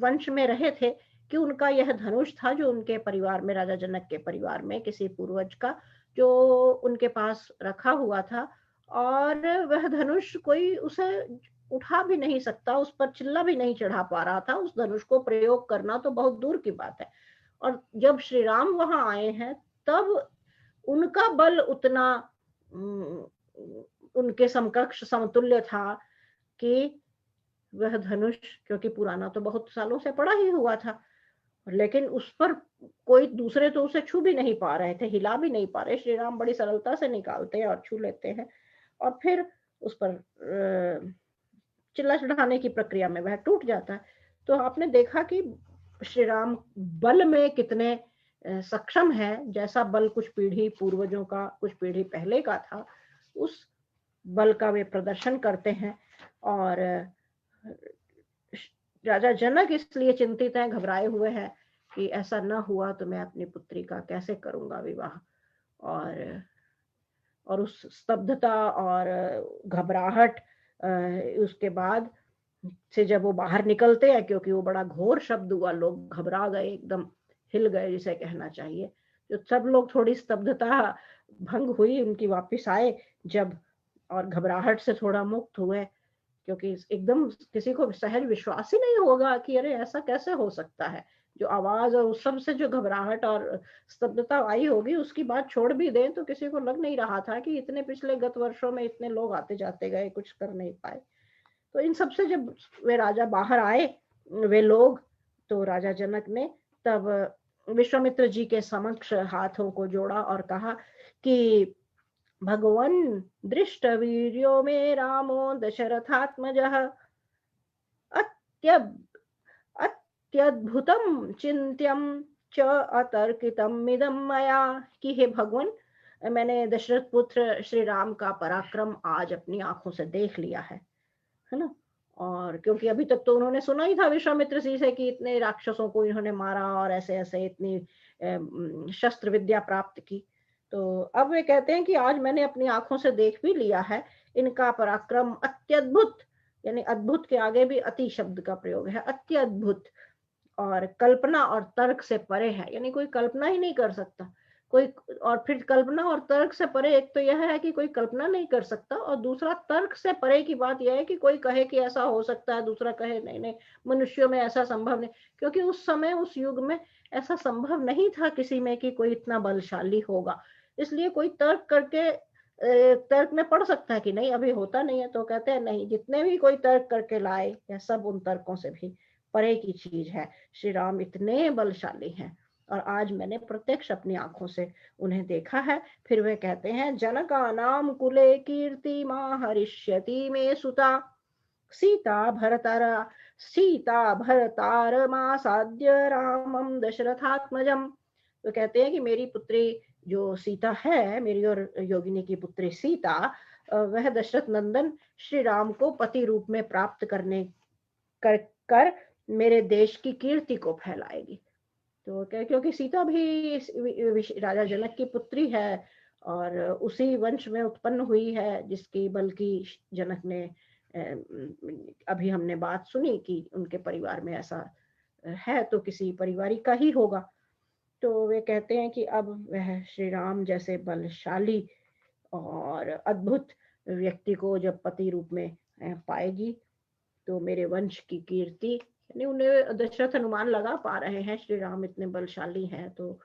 B: वंश में रहे थे कि उनका यह धनुष था जो उनके परिवार में, राजा जनक के परिवार में किसी पूर्वज का, जो उनके पास रखा हुआ था, और वह धनुष कोई उसे उठा भी नहीं सकता, उस पर चिल्ला भी नहीं चढ़ा पा रहा था। उस धनुष को प्रयोग करना तो बहुत दूर की बात है। और जब श्री राम वहां आए हैं तब उनका बल उतना उनके समकक्ष समतुल्य था कि वह धनुष, क्योंकि पुराना तो बहुत सालों से पड़ा ही हुआ था, लेकिन उस पर कोई दूसरे तो उसे छू भी नहीं पा रहे थे, हिला भी नहीं पा रहे। श्री राम बड़ी सरलता से निकालते हैं और छू लेते हैं, और फिर उस पर चिल्ला चढ़ाने की प्रक्रिया में वह टूट जाता है। तो आपने देखा कि श्री राम बल में कितने सक्षम है, जैसा बल कुछ पीढ़ी पूर्वजों का, कुछ पीढ़ी पहले का था, उस बल का वे प्रदर्शन करते हैं। और राजा जनक इसलिए चिंतित हैं, घबराए हुए हैं कि ऐसा न हुआ तो मैं अपनी पुत्री का कैसे करूंगा विवाह। और उस स्तब्धता और घबराहट उसके बाद से जब वो बाहर निकलते हैं, क्योंकि वो बड़ा घोर शब्द हुआ, लोग घबरा गए, एकदम हिल गए जिसे कहना चाहिए। जो सब लोग, थोड़ी स्तब्धता भंग हुई, उनकी वापस आए जब, और घबराहट से थोड़ा मुक्त हुए, क्योंकि एकदम किसी को सहज विश्वास ही नहीं होगा कि अरे ऐसा कैसे हो सकता है। जो आवाज और उस सब से जो घबराहट और स्तब्धता आई होगी, उसकी बात छोड़ भी दें तो किसी को लग नहीं रहा था कि इतने पिछले गत वर्षों में इतने लोग आते जाते गए, कुछ कर नहीं पाए। तो इन सब से जब वे राजा बाहर आए, वे लोग, तो राजा जनक ने तब विश्वामित्र जी के समक्ष हाथों को जोड़ा और कहा कि भगवन दृष्ट वीर्यो में रामो दशरथात्मजः अत्यब अत्यद्भुतम चिंत्यम च अतर्कितम इदम मया, कि हे भगवान, मैंने दशरथ पुत्र श्री राम का पराक्रम आज अपनी आंखों से देख लिया है ना। और क्योंकि अभी तक तो उन्होंने सुना ही था विश्वामित्र जी से कि इतने राक्षसों को इन्होंने मारा और ऐसे ऐसे इतनी शस्त्र विद्या प्राप्त की। तो अब वे कहते हैं कि आज मैंने अपनी आंखों से देख भी लिया है, इनका पराक्रम अत्यद्भुत, यानी अद्भुत के आगे भी अति शब्द का प्रयोग है, अत्यद्भुत, और कल्पना और तर्क से परे है, यानी कोई कल्पना ही नहीं कर सकता कोई। और फिर कल्पना और तर्क से परे, एक तो यह है कि कोई कल्पना नहीं कर सकता, और दूसरा तर्क से परे की बात यह है कि कोई कहे कि ऐसा हो सकता है, दूसरा कहे नहीं नहीं, मनुष्यों में ऐसा संभव नहीं, क्योंकि उस समय उस युग में ऐसा संभव नहीं था किसी में कि कोई इतना बलशाली होगा। इसलिए कोई तर्क करके तर्क में पढ़ सकता है कि नहीं अभी होता नहीं है, तो कहते हैं नहीं, जितने भी कोई तर्क करके लाए, यह सब उन तर्कों से भी परे की चीज है। श्री राम इतने बलशाली हैं और आज मैंने प्रत्यक्ष अपनी आंखों से उन्हें देखा है। फिर वे कहते हैं, जनका नाम कुले कीर्ति मां हरिष्यति में सुता, सीता भरतार मां साध्य रामम दशरथात्मजम। तो कहते हैं कि मेरी पुत्री जो सीता है, मेरी और योगिनी की पुत्री सीता, वह दशरथ नंदन श्री राम को पति रूप में प्राप्त करने कर मेरे देश की कीर्ति को फैलाएगी। तो क्या, क्योंकि सीता भी राजा जनक की पुत्री है और उसी वंश में उत्पन्न हुई है जिसकी बल्कि जनक ने अभी हमने बात सुनी कि उनके परिवार में ऐसा है, तो किसी परिवारिक का ही होगा। तो वे कहते हैं कि अब वह श्री राम जैसे बलशाली और अद्भुत व्यक्ति को जब पति रूप में पाएगी तो मेरे वंश की कीर्ति, यानी उन्हें दशरथ अनुमान लगा पा रहे हैं श्री राम इतने बलशाली हैं, तो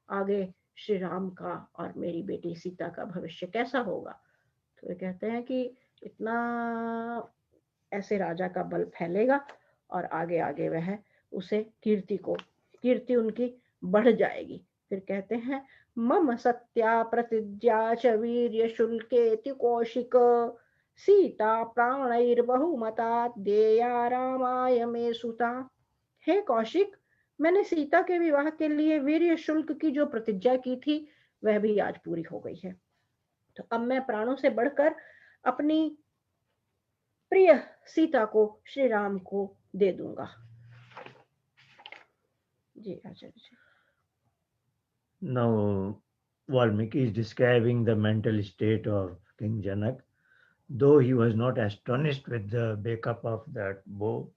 B: आगे श्री राम का और मेरी बेटी सीता का भविष्य कैसा होगा। तो वे कहते हैं कि इतना ऐसे राजा का बल फैलेगा और आगे आगे वह उसे कीर्ति उनकी बढ़ जाएगी। फिर कहते हैं, मम सत्या प्रतिज्ञा च वीर्य शुल्के कौशिक, सीता प्राणैर्बहुमता देया रामाय मे सुता। हे कौशिक, मैंने सीता के विवाह के लिए वीर्य शुल्क की जो प्रतिज्ञा की थी वह भी आज पूरी हो गई है। तो अब मैं प्राणों से बढ़कर अपनी प्रिय सीता को श्री राम को दे दूंगा। जी आचार्य जी।
C: Now, Valmiki is describing the mental state of King Janak. Though he was not astonished with the breakup of that bow,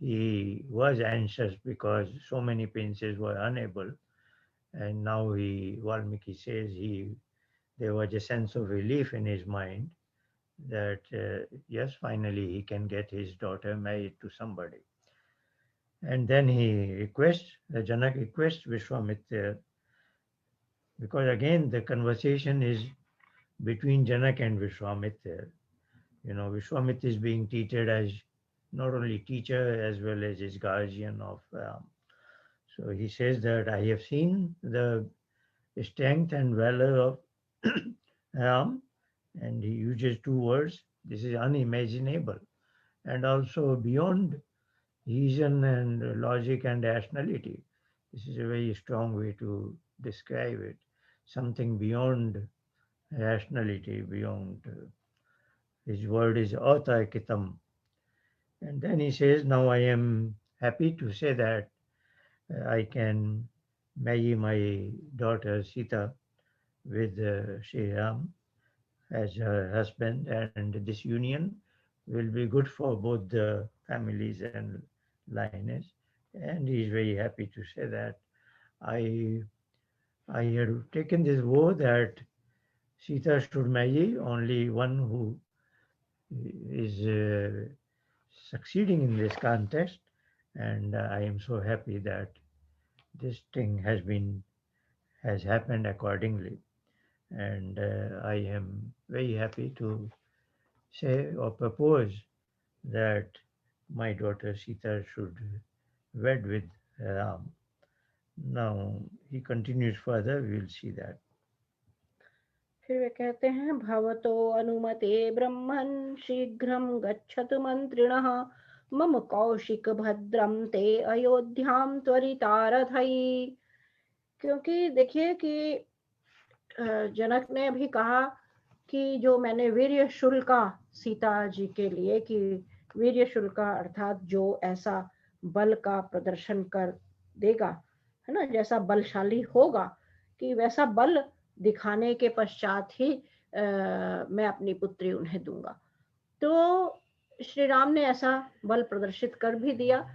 C: he was anxious because so many princes were unable. And now Valmiki says there was a sense of relief in his mind that yes, finally he can get his daughter married to somebody. And then Janak requests Vishwamitra, because again the conversation is between Janak and Vishwamitra. Vishwamitra is being treated as not only teacher as well as his guardian of Ram. So he says that I have seen the strength and valor of Ram, and he uses two words. This is unimaginable and also beyond reason and logic and rationality. This is a very strong way to describe it. Something beyond rationality, beyond. His word is atarkitam. And then he says, now I am happy to say that I can marry my daughter Sita with Sri Ram as her husband, and this union will be good for both the families and lineage. And he is very happy to say that I had taken this vow that Sita should marry only one who is succeeding in this contest, and I am so happy that this thing has happened accordingly. And I am very happy to say or propose that my daughter Sita should wed with Ram. Now he continues further, we will see that.
B: फिर वे कहते हैं भवतो अनुमते ब्रह्मन् शीघ्रं गच्छतु मंत्रिणः मम कौशिक भद्रम ते अयोध्याम त्वरितारथई। क्योंकि देखिए कि जनक ने अभी कहा कि जो मैंने वीर्य शुल्का सीता जी के लिए, कि वीर्य शुल्का अर्थात जो ऐसा बल का प्रदर्शन कर देगा, है ना, जैसा बलशाली होगा, कि वैसा बल दिखाने के पश्चात ही मैं अपनी पुत्री उन्हें दूंगा। तो श्री राम ने ऐसा बल प्रदर्शित कर भी दिया,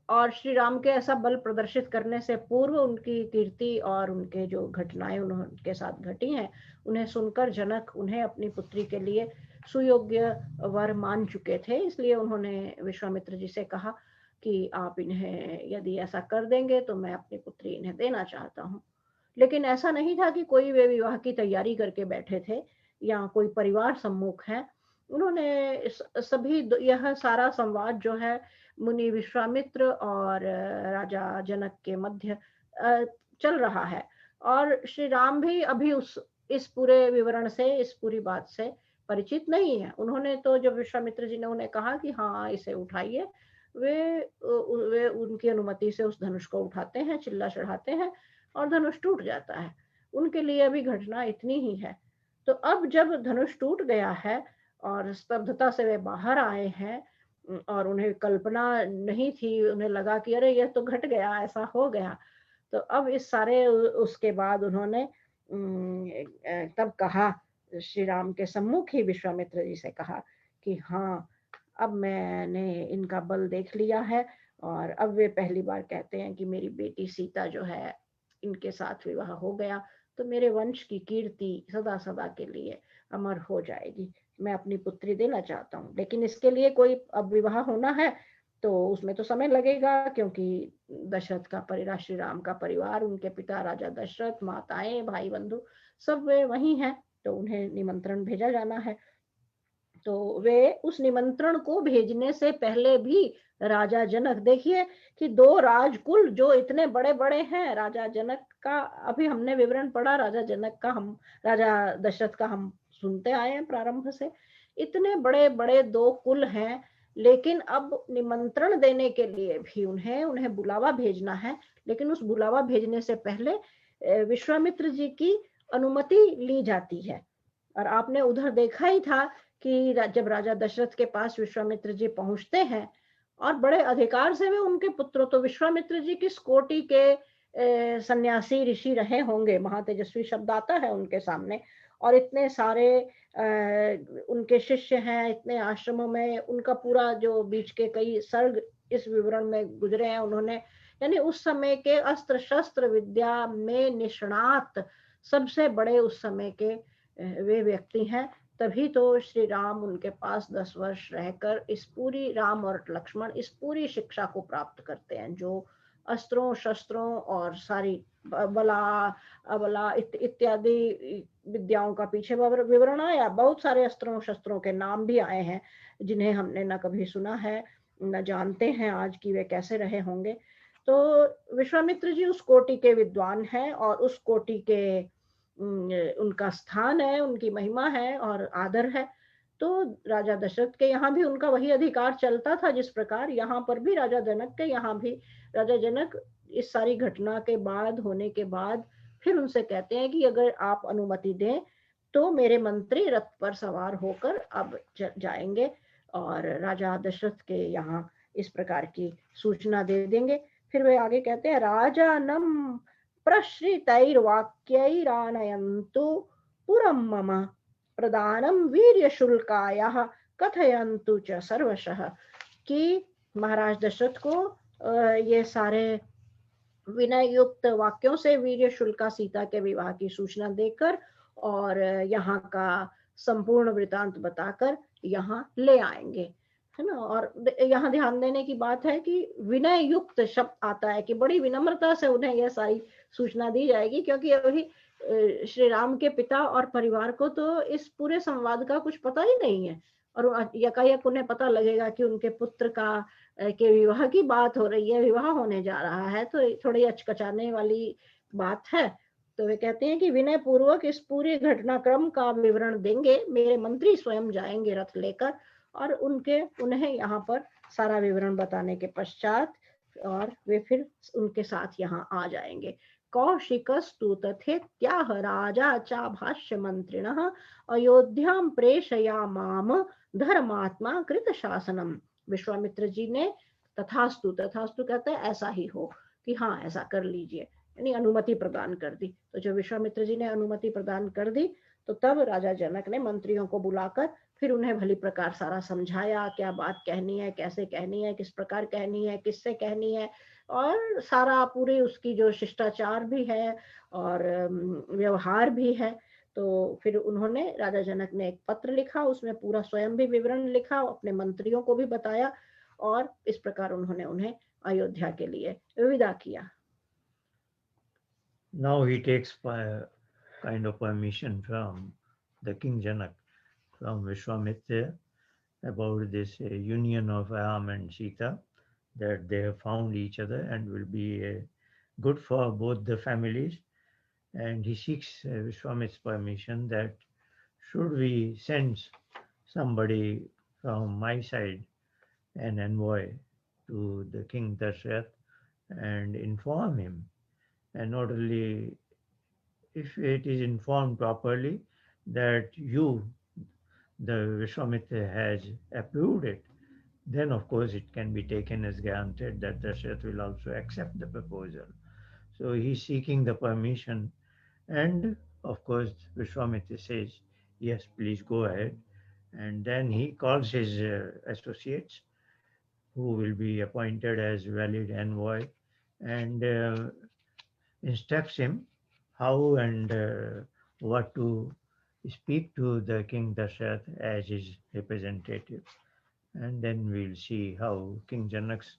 B: और श्री राम के ऐसा बल प्रदर्शित करने से पूर्व उनकी कीर्ति और उनके जो घटनाएं उनके साथ घटी हैं, उन्हें सुनकर जनक उन्हें अपनी पुत्री के लिए सुयोग्य वर मान चुके थे। इसलिए उन्होंने विश्वामित्र जी से कहा कि आप इन्हें यदि ऐसा कर देंगे तो मैं अपनी पुत्री इन्हें देना चाहता हूँ। लेकिन ऐसा नहीं था कि कोई वे विवाह की तैयारी करके बैठे थे या कोई परिवार सम्मुख है। उन्होंने सभी यह सारा संवाद जो है मुनि विश्वामित्र और राजा जनक के मध्य चल रहा है, और श्री राम भी अभी इस पूरे विवरण से, इस पूरी बात से परिचित नहीं है। उन्होंने तो जब विश्वामित्र जी ने उन्हें कहा कि हाँ इसे उठाइए, वे उनकी अनुमति से उस धनुष को उठाते हैं, चिल्ला चढ़ाते हैं और धनुष टूट जाता है। उनके लिए अभी घटना इतनी ही है। तो अब जब धनुष टूट गया है और स्तब्धता से वे बाहर आए हैं और उन्हें कल्पना नहीं थी, उन्हें लगा कि अरे यह तो घट गया, ऐसा हो गया। तो अब इस सारे उसके बाद उन्होंने तब कहा, श्री राम के सम्मुख ही विश्वामित्र जी से कहा कि हाँ अब मैंने इनका बल देख लिया है, और अब वे पहली बार कहते हैं कि मेरी बेटी सीता जो है, इनके साथ विवाह हो गया तो मेरे वंश की कीर्ति सदा सदा के लिए अमर हो जाएगी। मैं अपनी पुत्री देना चाहता हूँ, लेकिन इसके लिए कोई अब विवाह होना है तो उसमें तो समय लगेगा, क्योंकि दशरथ का परिवार, श्री राम का परिवार, उनके पिता राजा दशरथ, माताएं, भाई बंधु सब वे वही हैं, तो उन्हें निमंत्रण भेजा जाना है। तो वे उस निमंत्रण को भेजने से पहले भी राजा जनक, देखिए कि दो राजकुल जो इतने बड़े बड़े हैं, राजा जनक का अभी हमने विवरण पढ़ा, राजा जनक का, हम राजा दशरथ का हम सुनते आए हैं प्रारंभ से, इतने बड़े बड़े दो कुल हैं, लेकिन अब निमंत्रण देने के लिए भी उन्हें बुलावा भेजना है। लेकिन उस बुलावा भेजने से पहले विश्वामित्र जी की अनुमति ली जाती है। और आपने उधर देखा ही था कि जब राजा दशरथ के पास विश्वामित्र जी पहुंचते हैं और बड़े अधिकार से वे उनके पुत्र, तो विश्वामित्र जी किस कोटि के सन्यासी ऋषि रहे होंगे, महातेजस्वी शब्द आता है उनके सामने, और इतने सारे उनके शिष्य हैं, इतने आश्रमों में, उनका पूरा जो बीच के कई सर्ग इस विवरण में गुजरे हैं उन्होंने, यानी उस समय के अस्त्र शस्त्र विद्या में निष्णात सबसे बड़े उस समय के वे व्यक्ति हैं। तभी तो श्री राम उनके पास 10 वर्ष रहकर इस पूरी, राम और लक्ष्मण इस पूरी शिक्षा को प्राप्त करते हैं, जो अस्त्रों शस्त्रों और सारी बला अबला इत्यादि विद्याओं का पीछे विवरण आया। बहुत सारे अस्त्रों शस्त्रों के नाम भी आए हैं जिन्हें हमने न कभी सुना है न जानते हैं आज की वे कैसे रहे होंगे। तो विश्वामित्र जी उस कोटि के विद्वान हैं और उस कोटि के उनका स्थान है, उनकी महिमा है और आदर है। तो राजा दशरथ के यहाँ भी उनका वही अधिकार चलता था, जिस प्रकार यहाँ पर भी राजा जनक के यहाँ भी राजा जनक इस सारी घटना के बाद, होने के बाद, फिर उनसे कहते हैं कि अगर आप अनुमति दें तो मेरे मंत्री रथ पर सवार होकर अब जाएंगे और राजा दशरथ के यहाँ इस प्रकार की सूचना दे देंगे। फिर वे आगे कहते हैं, राजानम प्रश्रितैर्वाक्यैरानयन्तु पुरं मम प्रदानं वीर्यशुल्कायाः कथयन्तु च सर्वशः, कि महाराज दशरथ को ये सारे विनय युक्त वाक्यों से वीर्य शुल्का सीता के विवाह की सूचना देकर और यहाँ का संपूर्ण वृतांत बताकर यहाँ ले आएंगे, है ना। और यहाँ ध्यान देने की बात है कि विनय युक्त शब्द आता है कि बड़ी विनम्रता से उन्हें यह सारी सूचना दी जाएगी, क्योंकि अभी श्री राम के पिता और परिवार को तो इस पूरे संवाद का कुछ पता ही नहीं है, और यकायक उन्हें पता लगेगा कि उनके पुत्र का के विवाह की बात हो रही है, विवाह होने जा रहा है, तो थोड़ी अचकचाने वाली बात है। तो वे कहते हैं कि विनय पूर्वक इस पूरे घटनाक्रम का विवरण देंगे, मेरे मंत्री स्वयं जाएंगे रथ लेकर, और उन्हें यहाँ पर सारा विवरण बताने के पश्चात और वे फिर उनके साथ यहाँ आ जाएंगे। कौशिकस्तु तथेत्याह राजा चाभाष्य मंत्रिणः अयोध्यां प्रेषयामाम धर्मात्मा कृत शासनम। विश्वामित्र जी ने तथास्तु, तथास्तु कहते हैं ऐसा ही हो, कि हाँ ऐसा कर लीजिए, यानी अनुमति प्रदान कर दी। तो जब विश्वामित्र जी ने अनुमति प्रदान कर दी तो तब राजा जनक ने मंत्रियों को बुलाकर फिर उन्हें भली प्रकार सारा समझाया, क्या बात कहनी है, कैसे कहनी है, किस प्रकार कहनी है, किससे कहनी है, और सारा पूरी उसकी जो शिष्टाचार भी है और व्यवहार भी है। तो फिर उन्होंने, राजा जनक ने एक पत्र लिखा, उसमें पूरा स्वयं भी विवरण लिखा, अपने मंत्रियों को भी बताया, और इस प्रकार उन्होंने उन्हें अयोध्या के लिए विदा किया।
C: Now he takes kind of permission from the King Janak, from Vishwamitra, about this union of Ram and Sita, that they have found each other and will be good for both the families. And he seeks Vishwamitra's permission that should we send somebody from my side, an envoy, to the King Dashrath and inform him. And not only if it is informed properly that you, the Vishwamitra, has approved it, then of course it can be taken as granted that Dashrath will also accept the proposal. So he's seeking the permission, and of course Vishwamitra says, yes, please go ahead. And then he calls his associates, who will be appointed as valid envoy, and instructs him how and what to speak to the King Dashrath as his representative. And then we'll see how King Janak's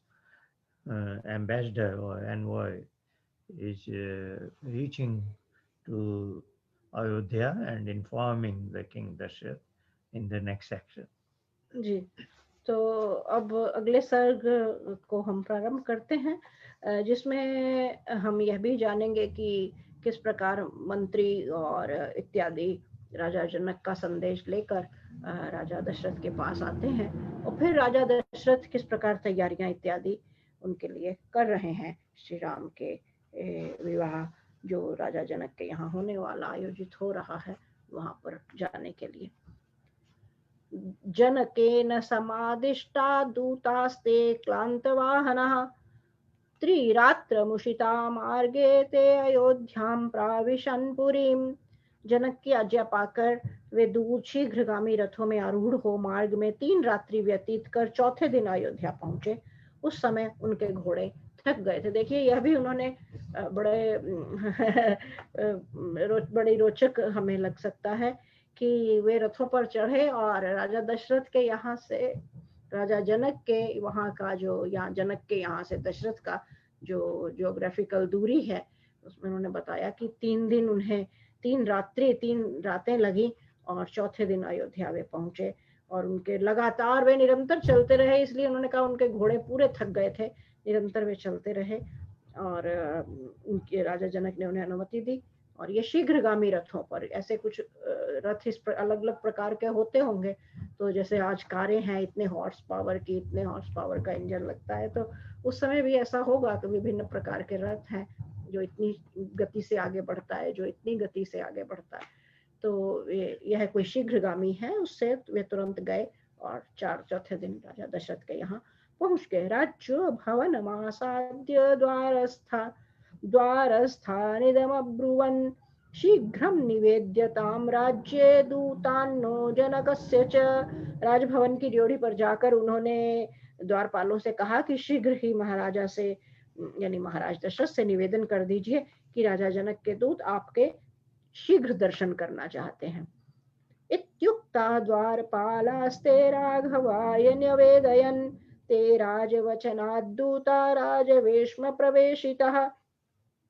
C: ambassador or envoy is reaching to Ayodhya and informing the King Dashrath in the next section.
B: जी, तो अब अगले सर्ग को हम प्रारंभ करते हैं, जिसमें हम यह भी जानेंगे कि किस प्रकार मंत्री और इत्यादि राजा जनक का संदेश लेकर राजा दशरथ के पास आते हैं, और फिर राजा दशरथ किस प्रकार तैयारियां इत्यादि उनके लिए कर रहे हैं श्री राम के विवाह जो राजा जनक के यहाँ होने वाला, आयोजित हो रहा है, वहां पर जाने के लिए। जनकेन समादिष्टा दूतास्ते क्लान्तवाहनः त्रिरात्रमुषिता मार्गे ते अयोध्यां प्राविशन् पुरीं। जनक की आज्ञा पाकर वे दूत शीघ्रगामी रथों में आरूढ़ हो मार्ग में 3 रात्रि व्यतीत कर चौथे दिन अयोध्या पहुंचे। उस समय उनके घोड़े थक गए थे। देखिए, यह भी उन्होंने बड़ी रोचक हमें लग सकता है कि वे रथों पर चढ़े और राजा दशरथ के यहाँ से, राजा जनक के वहाँ का जो, यहाँ जनक के यहाँ से दशरथ का जो ज्योग्राफिकल दूरी है, उसमें उन्होंने बताया कि 3 दिन उन्हें 3 रातें लगी और चौथे दिन अयोध्या वे पहुंचे। और उनके लगातार वे निरंतर चलते रहे, इसलिए उन्होंने कहा उनके घोड़े पूरे थक गए थे, निरंतर वे चलते रहे। और उनके राजा जनक ने उन्हें अनुमति दी। और ये शीघ्रगामी रथों पर, ऐसे कुछ रथ इस पर अलग अलग प्रकार के होते होंगे, तो जैसे आज कारें हैं इतने हॉर्स पावर की, इतने हॉर्स पावर का इंजन लगता है, तो उस समय भी ऐसा होगा। तो विभिन्न प्रकार के रथ हैं जो इतनी गति से आगे बढ़ता है, जो इतनी गति से आगे बढ़ता है। तो यह कोई शीघ्रगामी है, उससे वे तुरंत गए और चौथे दिन राजा दशरथ के यहाँ पहुंच गए। राज्य भवन मासाद्य द्वारस्थानिदमब्रुवन् शीघ्रं निवेद्यतां राज्ये दूतान्नो जनकस्य च। राजभवन की ड्योढ़ी पर जाकर उन्होंने द्वारपालों से कहा कि शीघ्र ही महाराजा से, यानी महाराज दशरथ से निवेदन कर दीजिए कि राजा जनक के दूत आपके शीघ्र दर्शन करना चाहते हैं। इत्युक्ता द्वारपालास्ते राघवाय न्यवेदयन् ते राजवचनाद्दूता राजवेश्म प्रवेशितः।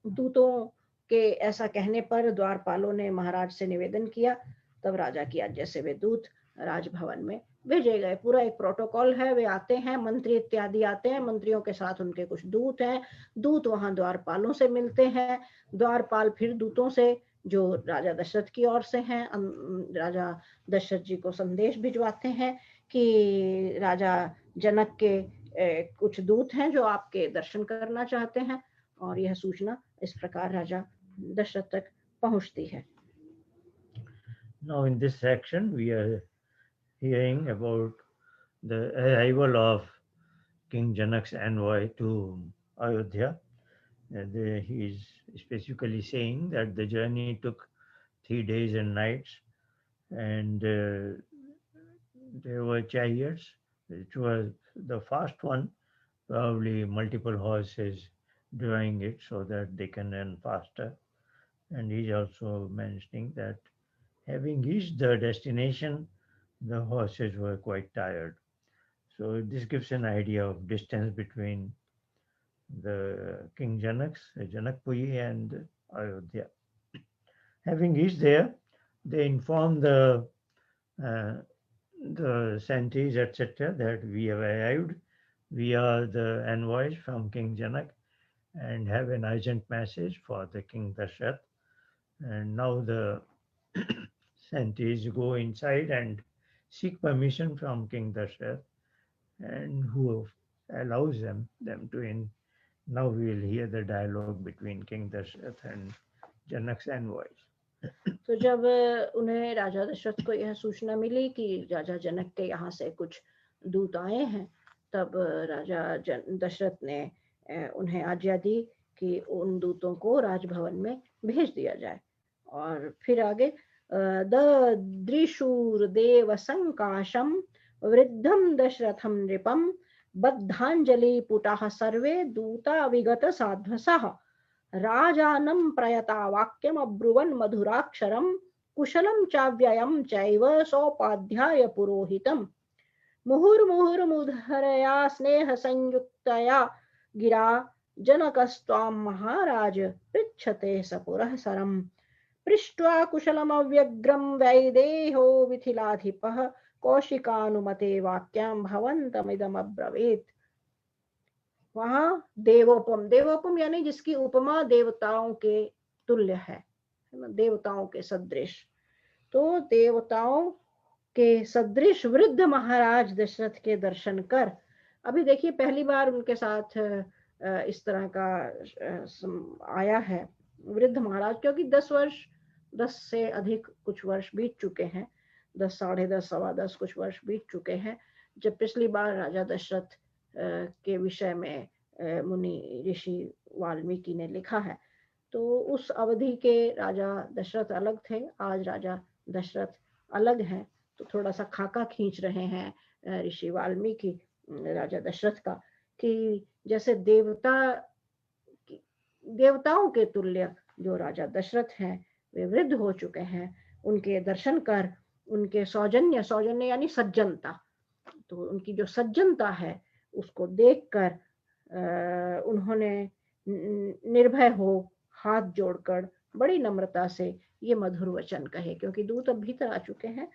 B: दूतों के ऐसा कहने पर द्वारपालों ने महाराज से निवेदन किया। तब राजा की आज्ञा से वे दूत राजभवन में भेजे गए। पूरा एक प्रोटोकॉल है, वे आते हैं, मंत्री इत्यादि आते हैं, मंत्रियों के साथ उनके कुछ दूत हैं, दूत वहां द्वारपालों से मिलते हैं, द्वारपाल फिर दूतों से जो राजा दशरथ की ओर से हैं राजा दशरथ जी को संदेश भिजवाते हैं कि राजा जनक के कुछ दूत हैं जो आपके दर्शन करना चाहते हैं, और यह सूचना इस प्रकार राजा दशरथ तक पहुंचती है।
C: Now in this section we are hearing about the arrival of King Janak's envoy to Ayodhya. He is specifically saying that the journey took 3 days and nights, and there were chariots, which was the fast one, probably multiple horses drawing it so that they can run faster. And he's also mentioning that having reached the destination, the horses were quite tired. So this gives an idea of distance between the King Janakpuri and Ayodhya. Having reached there, they informed the sentries, etc., that we have arrived. We are the envoys from King Janak and have an urgent message for the King Dashrath. And now the sentries go inside and seek permission from King Dashrath, and who allows them to in. Now we will hear the dialogue between King Dashrath and Janak's envoys.
B: तो जब उन्हें राजा दशरथ को यह सूचना मिली कि राजा जनक के यहाँ से कुछ दूत आए हैं, तब राजा दशरथ ने उन्हें आज्ञा दी कि उन दूतों को राजभवन में भेज दिया जाए। और फिर आगे ददृशूर देव संकाशम वृद्धम दशरथम नृपम बद्धांजलि पुटाः सर्वे दूता विगत साध्वसः राजानं प्रयता वाक्यम अब्रुवन् मधुराक्षरम कुशलम चाव्ययम चैव सोपाध्याय पुरोहितम मुहुर्मुहुर्मुधरया स्नेह संयुक्तया गिरा जनकस्त्वां महाराज पृच्छते सपुरः सरम पृष्ट्वा कुशलमव्यग्रं वैदेहो मिथिलाधिपः कौशिकानुमते वाक्यं भवन्तमिदमब्रवीत्। वहां देवोपम, देवोपम यानी जिसकी उपमा देवताओं के तुल्य है ना, देवताओं के सदृश। तो देवताओं के सदृश वृद्ध महाराज दशरथ के दर्शन कर, अभी देखिए पहली बार उनके साथ इस तरह का आया है वृद्ध महाराज, क्योंकि 10 से अधिक कुछ वर्ष बीत चुके हैं, 10, साढ़े 10, सवा 10 कुछ वर्ष बीत चुके हैं जब पिछली बार राजा दशरथ के विषय में मुनि ऋषि वाल्मीकि ने लिखा है। तो उस अवधि के राजा दशरथ अलग थे, आज राजा दशरथ अलग हैं। तो थोड़ा सा खाका खींच रहे हैं ऋषि वाल्मीकि राजा दशरथ का, कि जैसे देवताओं के तुल्य जो राजा दशरथ हैं वे वृद्ध हो चुके हैं, उनके दर्शन कर उनके सौजन्य यानी सज्जनता, तो उनकी जो सज्जनता है उसको देखकर उन्होंने निर्भय हो हाथ जोड़कर बड़ी नम्रता से ये मधुर वचन कहे, क्योंकि दूत अब भीतर आ चुके हैं।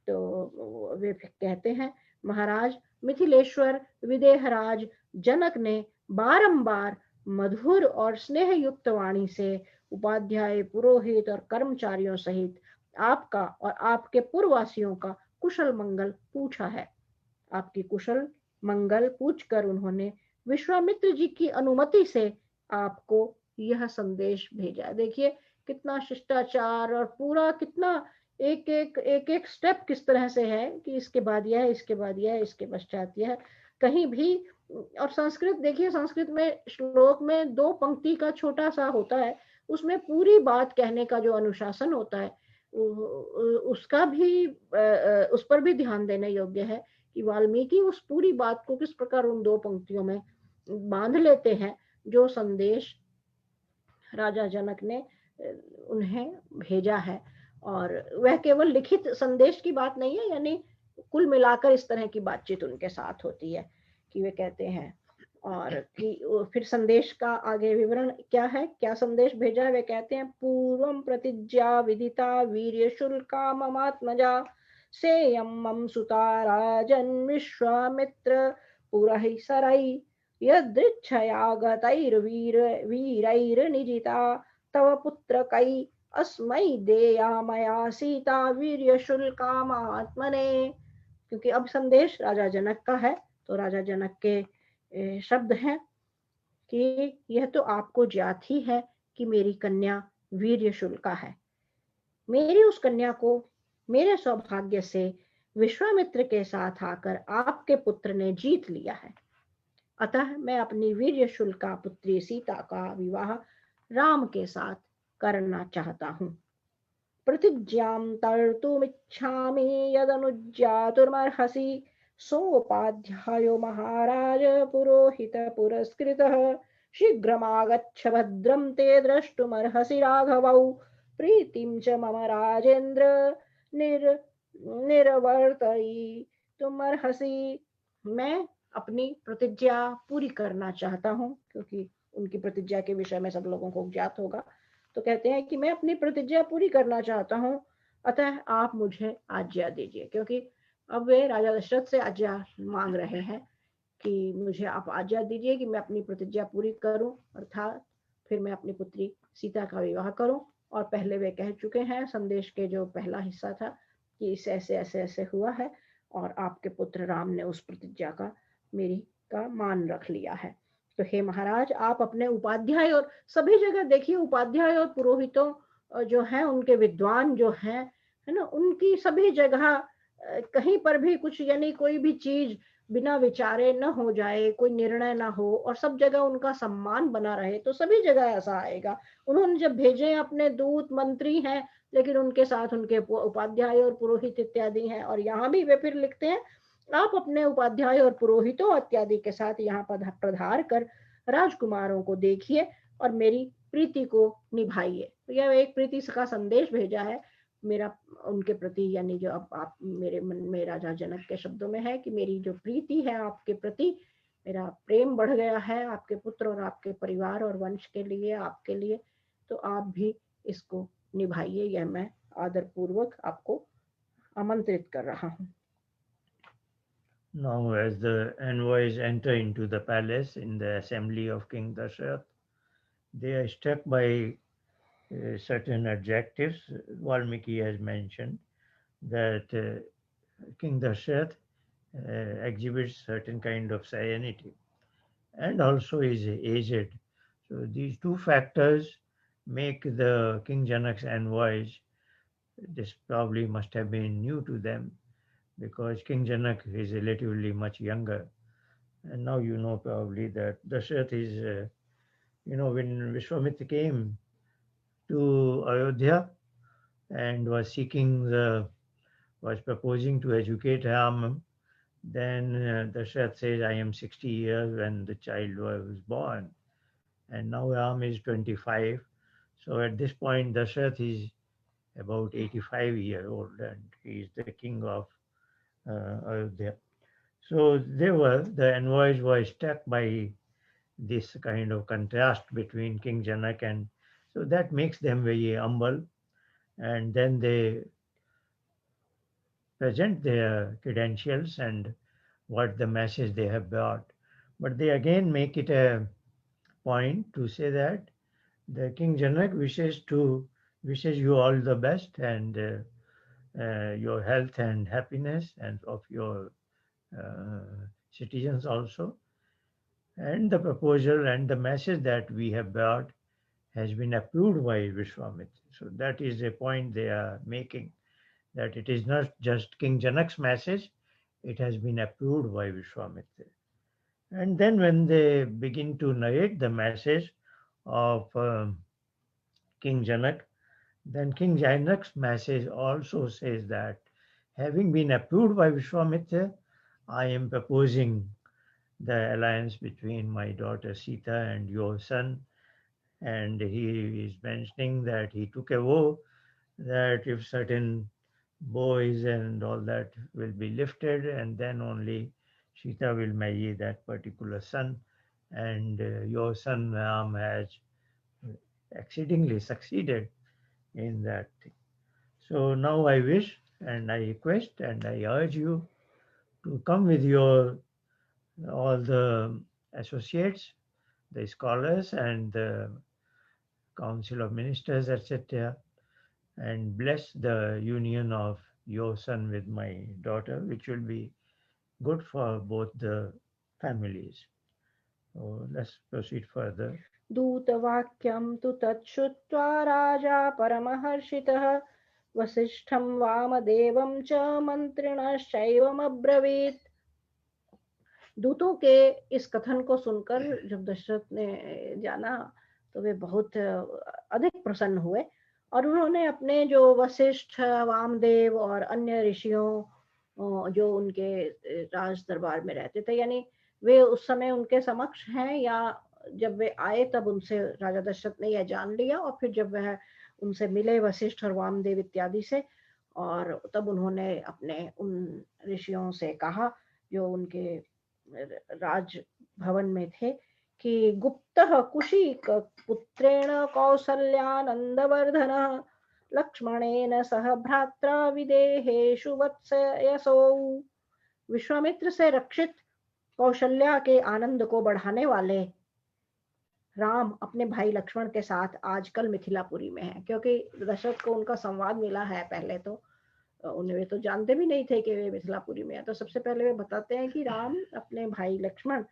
B: तो वे कहते हैं, महाराज मिथिलेश्वर विदेहराज जनक ने बारंबार मधुर और स्नेह युक्त वाणी से उपाध्याय पुरोहित और कर्मचारियों सहित आपका और आपके पूर्ववासियों का कुशल मंगल पूछा है। आपकी कुशल मंगल पूछकर उन्होंने विश्वामित्र जी की अनुमति से आपको यह संदेश भेजा। देखिए कितना शिष्टाचार और पूरा कितना एक स्टेप किस तरह से है कि इसके बाद यह, इसके बाद यह, इसके पश्चात यह, कहीं भी। और संस्कृत देखिए, संस्कृत में श्लोक में 2 पंक्ति का छोटा सा होता है, उसमें पूरी बात कहने का जो अनुशासन होता है उसका भी उस पर भी ध्यान देने योग्य है कि वाल्मीकि उस पूरी बात को किस प्रकार उन 2 पंक्तियों में बांध लेते हैं, जो संदेश राजा जनक ने उन्हें भेजा है। और वह केवल लिखित संदेश की बात नहीं है, यानी कुल मिलाकर इस तरह की बातचीत उनके साथ होती है कि वे कहते हैं, और कि फिर संदेश का आगे विवरण क्या है, क्या संदेश भेजा है। वे कहते हैं, पूर्वम प्रतिज्ञा विदिता वीर्य शुल्का ममात्मजा सेयं मम सुता राजन् विश्वामित्र पुरहि सरई यदृच्छया गतैर्वीर वीरैर्निजिता तव पुत्रकै अस्मै देया मया सीता वीर्य शुल्का महात्मने। क्योंकि अब संदेश राजा जनक का है, तो राजा जनक के शब्द हैं कि यह तो आपको ज्ञात ही है कि मेरी कन्या वीर्य शुल्का है। मेरी उस कन्या को मेरे सौभाग्य से विश्वामित्र के साथ आकर आपके पुत्र ने जीत लिया है। अतः मैं अपनी वीर्य शुल्का पुत्री सीता का विवाह राम के साथ करना चाहता हूँ। प्रतिज्ञां तर्तुमिच्छामि यदनुज्ञातुमर्हसि सोपाध्यायो महाराज पुरोहित पुरस्कृतः शीघ्रमागच्छ भद्रं ते द्रष्टुमर्हसि राघवौ प्रीतिं च मम राजेन्द्र निर्वर्तयितुमर्हसि। मैं अपनी प्रतिज्ञा पूरी करना चाहता हूँ, क्योंकि उनकी प्रतिज्ञा के विषय में सब लोगों को ज्ञात होगा। तो कहते हैं कि मैं अपनी प्रतिज्ञा पूरी करना चाहता हूँ, अतः आप मुझे आज्ञा दीजिए। क्योंकि अब वे राजा दशरथ से आज्ञा मांग रहे हैं कि मुझे आप आज्ञा दीजिए कि मैं अपनी प्रतिज्ञा पूरी करूं, अर्थात फिर मैं अपनी पुत्री सीता का विवाह करूं। और पहले वे कह चुके हैं, संदेश के जो पहला हिस्सा था, कि इस ऐसे ऐसे ऐसे हुआ है और आपके पुत्र राम ने उस प्रतिज्ञा का मेरी का मान रख लिया है। तो हे महाराज, आप अपने उपाध्याय, और सभी जगह देखिए उपाध्याय और पुरोहितों जो हैं, उनके विद्वान जो हैं, है ना, उनकी सभी जगह कहीं पर भी कुछ, यानी कोई भी चीज बिना विचारे न हो जाए, कोई निर्णय ना हो, और सब जगह उनका सम्मान बना रहे, तो सभी जगह ऐसा आएगा। उन्होंने जब भेजे अपने दूत मंत्री हैं, लेकिन उनके साथ उनके उपाध्याय और पुरोहित इत्यादि हैं। और यहाँ भी वे फिर लिखते हैं, आप अपने उपाध्याय और पुरोहितों इत्यादि के साथ यहाँ पधार कर राजकुमारों को देखिए और मेरी प्रीति को निभाइए। तो यह एक प्रीति का संदेश भेजा है मेरा उनके प्रति, यानी जो अब आप मेरे मन में राजा जनक के शब्दों में है कि मेरी जो प्रीति है आपके प्रति, मेरा प्रेम बढ़ गया है आपके पुत्र और आपके परिवार और वंश के लिए, आपके लिए। तो आप भी इसको निभाइए, यह मैं आदर पूर्वक आपको आमंत्रित कर रहा हूँ।
C: Now, as the envoys enter into the palace in the assembly of King Dashrath, they are struck by certain adjectives. Valmiki has mentioned that King Dashrath exhibits certain kind of serenity and also is aged. So these two factors make the King Janak's envoys, this probably must have been new to them, because King Janak is relatively much younger. And now you know probably that Dashrath is, when Vishwamitra came to Ayodhya and was proposing to educate Ram, then Dashrath says, I am 60 years when the child was born. And now Ram is 25. So at this point, Dashrath is about 85-year old and he is the king of Ayodhya. So the envoys were struck by this kind of contrast between King Janak, and so that makes them very humble. And then they present their credentials and what the message they have brought. But they again make it a point to say that the King Janak wishes you all the best and your health and happiness and of your citizens also. And the proposal and the message that we have brought has been approved by Vishwamitra. So that is a point they are making, that it is not just King Janak's message, it has been approved by Vishwamitra. And then when they begin to narrate the message of King Janak, then King Janak's message also says that having been approved by Vishwamitra, I am proposing the alliance between my daughter Sita and your son. And he is mentioning that he took a vow that if certain boys and all that will be lifted, and then only Sita will marry that particular son. And your son Ram has exceedingly succeeded in that thing. So now I wish and I request and I urge you to come with your all the associates, the scholars and the council of ministers, etc., and bless the union of your son with my daughter, which will be good for both the families. So let's proceed further.
B: दूतवाक्यं तु तच्छ्रुत्वा राजा परमहर्षितः वसिष्ठं वामदेवं च मंत्रिणश्चैवमब्रवीत्। दूतों के इस कथन को सुनकर जब दशरथ ने जाना तो वे बहुत अधिक प्रसन्न हुए और उन्होंने अपने जो वशिष्ठ, वामदेव और अन्य ऋषियों जो उनके राज दरबार में रहते थे, यानी वे उस समय उनके समक्ष हैं या जब वे आए तब उनसे राजा दशरथ ने यह जान लिया, और फिर जब वह उनसे मिले वशिष्ठ और वामदेव इत्यादि से, और तब उन्होंने अपने उन ऋषियों से कहा जो उनके राज भवन में थे कि गुप्तः कुशीक पुत्रेण कौसल्यानंदवर्धनः लक्ष्मणेन सह भ्रात्रा विदेहेषु वत्सयसौ। विश्वामित्र से रक्षित कौशल्या के आनंद को बढ़ाने वाले राम अपने भाई लक्ष्मण के साथ आजकल मिथिलापुरी में है। क्योंकि दशरथ को उनका संवाद मिला है, पहले तो उन्हें वे तो जानते भी नहीं थे कि वे मिथिलापुरी में है, तो सबसे पहले वे बताते हैं कि राम अपने भाई लक्ष्मण,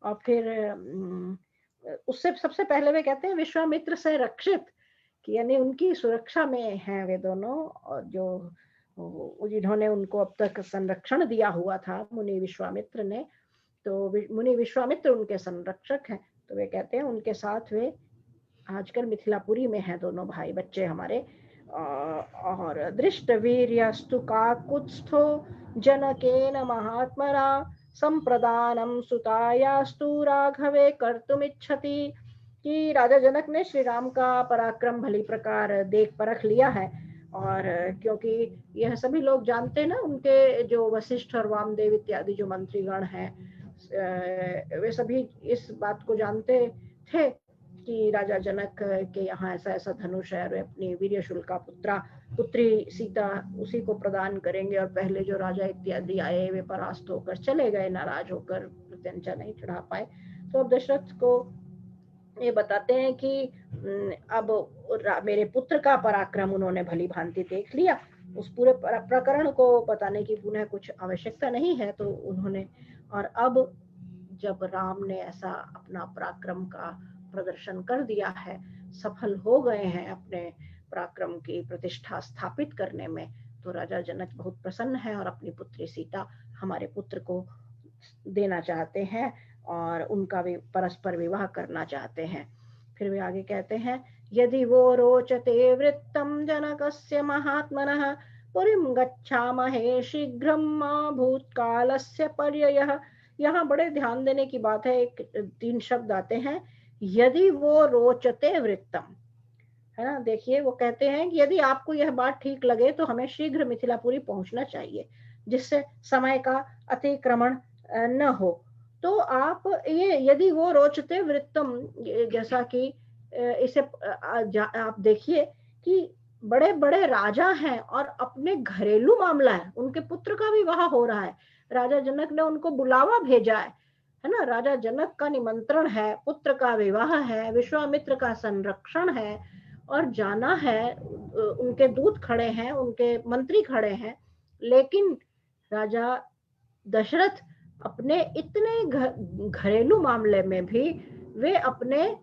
B: और फिर उससे सबसे पहले वे कहते हैं विश्वामित्र से रक्षित, कि यानी उनकी सुरक्षा में हैं वे दोनों, और जो जिन्होंने उनको अब तक संरक्षण दिया हुआ था मुनि विश्वामित्र ने, तो मुनि विश्वामित्र उनके संरक्षक हैं। तो वे कहते हैं उनके साथ वे आजकल मिथिलापुरी में हैं दोनों भाई बच्चे हमारे। और दृष्ट वीर्यस्तु काकुत्स्थो जनकेन महात्मना संप्रदानम सुतायास्तु राघवे कर्तुमिच्छति। कि राजा जनक ने श्री राम का पराक्रम भली प्रकार देख परख लिया है, और क्योंकि यह सभी लोग जानते ना, उनके जो वशिष्ठ और वामदेव इत्यादि जो मंत्रीगण हैं, वे सभी इस बात को जानते थे कि राजा जनक के यहाँ ऐसा ऐसा धनुष है, और अपनी वीर्यशुल्का पुत्री सीता उसी को प्रदान करेंगे, और पहले जो राजा इत्यादि आए वे परास्त होकर चले गए, नाराज होकर प्रत्यंचा नहीं चढ़ा पाए। तो अब दशरथ को ये बताते हैं कि अब मेरे पुत्र का पराक्रम उन्होंने भली भांति देख लिया, उस पूरे प्रकरण को बताने की पुनः कुछ आवश्यकता नहीं है। तो उन्होंने, और अब जब राम ने ऐसा अपना पराक्रम का प्रदर्शन कर दिया है, सफल हो गए हैं अपने पराक्रम की प्रतिष्ठा स्थापित करने में, तो राजा जनक बहुत प्रसन्न है और अपनी पुत्री सीता हमारे पुत्र को देना चाहते हैं और उनका भी परस्पर विवाह करना चाहते हैं। फिर वे आगे कहते हैं, यदि वो रोचते वृत्तम जनकस्य महात्मनः पुरीं गच्छामहे शीघ्रं मा भूतकालस्य पर्ययः। यहाँ बड़े ध्यान देने की बात है, 3 शब्द आते हैं, यदि वो रोचते वृत्तम, है ना। देखिए वो कहते हैं कि यदि आपको यह बात ठीक लगे तो हमें शीघ्र मिथिलापुरी पहुंचना चाहिए, जिससे समय का अतिक्रमण न हो। तो आप ये यदि वो रोचते वृत्तम, जैसा कि इसे आप देखिए कि बड़े बड़े राजा हैं और अपने घरेलू मामला है, उनके पुत्र का विवाह हो रहा है, राजा जनक ने उनको बुलावा भेजा है ना, राजा जनक का निमंत्रण है, पुत्र का विवाह है, विश्वामित्र का संरक्षण है, और जाना है, उनके दूत खड़े हैं, उनके मंत्री खड़े हैं, लेकिन राजा दशरथ अपने इतने घरेलू मामले में भी वे अपने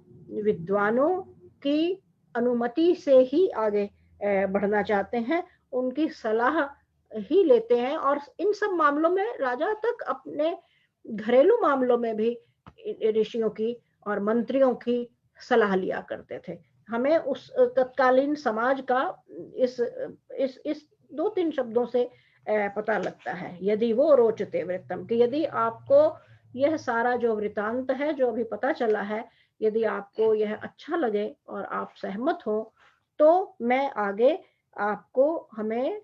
B: विद्वानों की अनुमति से ही आगे बढ़ना चाहते हैं, उनकी सलाह ही लेते हैं, और इन सब मामलों में राजा तक अपने घरेलू मामलों में भी ऋषियों की और मंत्रियों की सलाह लिया करते थे। हमें उस तत्कालीन समाज का इस 2-3 शब्दों से पता लगता है, यदि वो रोचते वृत्तम, कि यदि आपको यह सारा जो वृतांत है जो अभी पता चला है, यदि आपको यह अच्छा लगे और आप सहमत हो, तो मैं आगे आपको हमें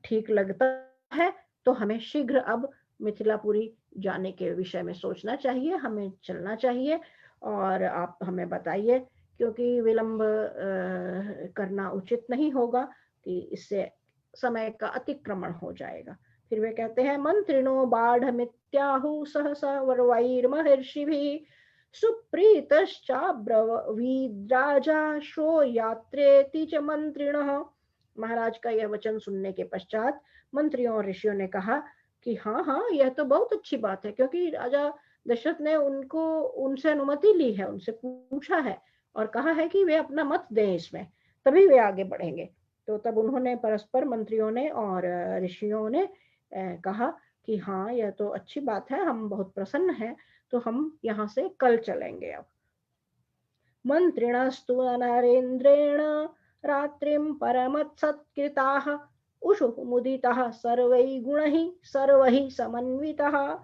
B: ठीक लगता है तो हमें शीघ्र अब मिथिलापुरी जाने के विषय में सोचना चाहिए, हमें चलना चाहिए और आप हमें बताइए, क्योंकि विलंब करना उचित नहीं होगा कि इससे समय का अतिक्रमण हो जाएगा। फिर वे कहते हैं, मंत्रिणो बाढ़ मित्याहु सहसा वरवैर्महर्षिभिः सुप्रीतश्चाब्रवीद्राजा शो यात्रेति च मंत्रिणः। महाराज का यह वचन सुनने के पश्चात मंत्रियों और ऋषियों ने कहा कि हाँ हाँ, यह तो बहुत अच्छी बात है, क्योंकि राजा दशरथ ने उनसे अनुमति ली है, उनसे पूछा है और कहा है कि वे अपना मत दें इसमें, तभी वे आगे बढ़ेंगे। तो तब उन्होंने परस्पर, मंत्रियों ने और ऋषियों ने कहा कि हाँ, यह तो अच्छी बात है, हम बहुत प्रसन्न हैं, तो हम यहाँ से कल चलेंगे। अब मंत्रिणस्तु नरेन्द्रेण रात्रिं परमत्सत्कृताः उषुः मुदितः सर्वैः गुणैः सर्वैः समन्वितः।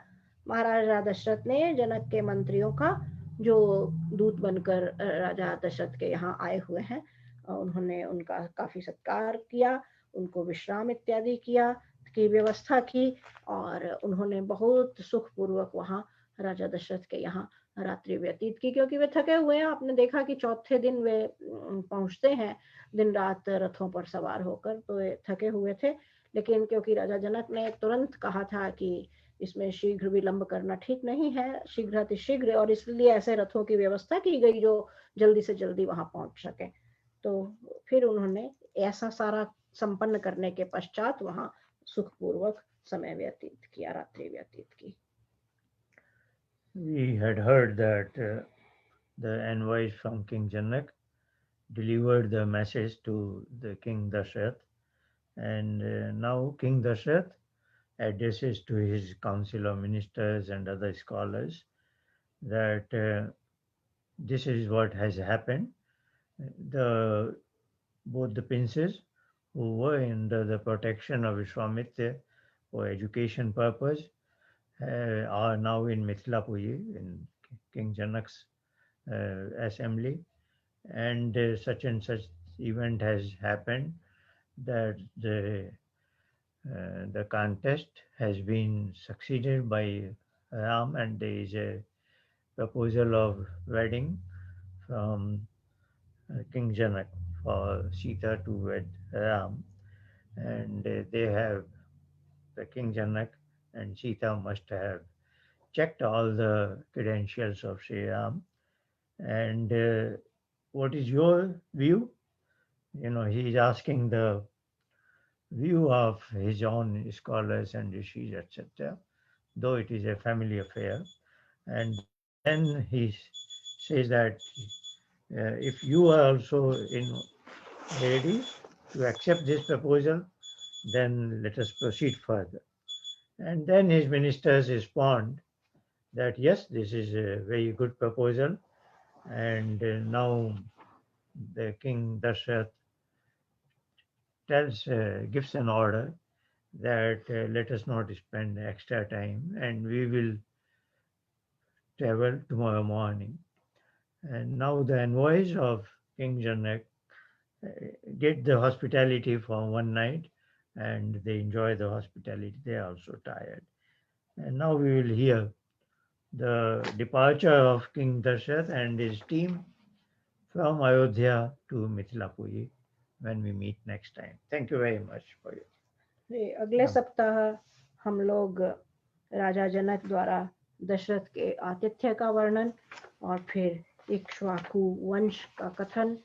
B: महाराजा दशरथ ने जनक के मंत्रियों का, जो दूत बनकर राजा दशरथ के यहाँ आए हुए हैं, उन्होंने उनका काफी सत्कार किया, उनको विश्राम इत्यादि किया की व्यवस्था की और उन्होंने बहुत सुखपूर्वक वहाँ राजा दशरथ के यहाँ रात्रि व्यतीत की, क्योंकि वे थके हुए हैं। आपने देखा कि चौथे दिन वे पहुंचते हैं दिन रात रथों पर सवार होकर, तो वे थके हुए थे, लेकिन क्योंकि राजा जनक ने तुरंत कहा था कि इसमें शीघ्र विलंब करना ठीक नहीं है, शीघ्र अतिशीघ्र, और इसलिए ऐसे रथों की व्यवस्था की गई जो जल्दी से जल्दी वहां पहुंच सके। तो फिर उन्होंने ऐसा सारा संपन्न करने के पश्चात वहां सुखपूर्वक समय व्यतीत किया, रात्रि व्यतीत की।
C: We had heard that the envoys from King Janak delivered the message to the King Dashrath, and now King Dashrath addresses to his council of ministers and other scholars that this is what has happened. Both the princes who were under the protection of Vishwamitra for education purpose are now in Mithilapuri in King Janak's assembly, and such event has happened that the contest has been succeeded by Ram, and there is a proposal of wedding from King Janak for Sita to wed Ram, and the King Janak and Sita must have checked all the credentials of Sri Ram. And what is your view? He is asking the view of his own scholars and rishis, etc., though it is a family affair. And then he says that if you are also ready to accept this proposal, then let us proceed further. And then his ministers respond that yes, this is a very good proposal, and now the King Dashrath gives an order that let us not spend extra time, and we will travel tomorrow morning. And now the envoys of King Janak get the hospitality for one night, and they enjoy the hospitality. They are also tired. And now we will hear the departure of King Dashrath and his team from Ayodhya to Mithilapuri when we meet next time. Thank you very much for your.
B: अगले सप्ताह हम लोग राजा जनक द्वारा दशरथ के आतिथ्य का वर्णन और फिर इक्ष्वाकु वंश का कथन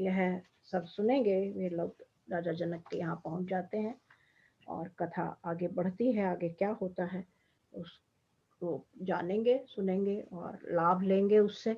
B: यह सब सुनेंगे। वे लोग राजा जनक के यहाँ पहुंच जाते हैं और कथा आगे बढ़ती है, आगे क्या होता है उसको जानेंगे, सुनेंगे और लाभ लेंगे उससे।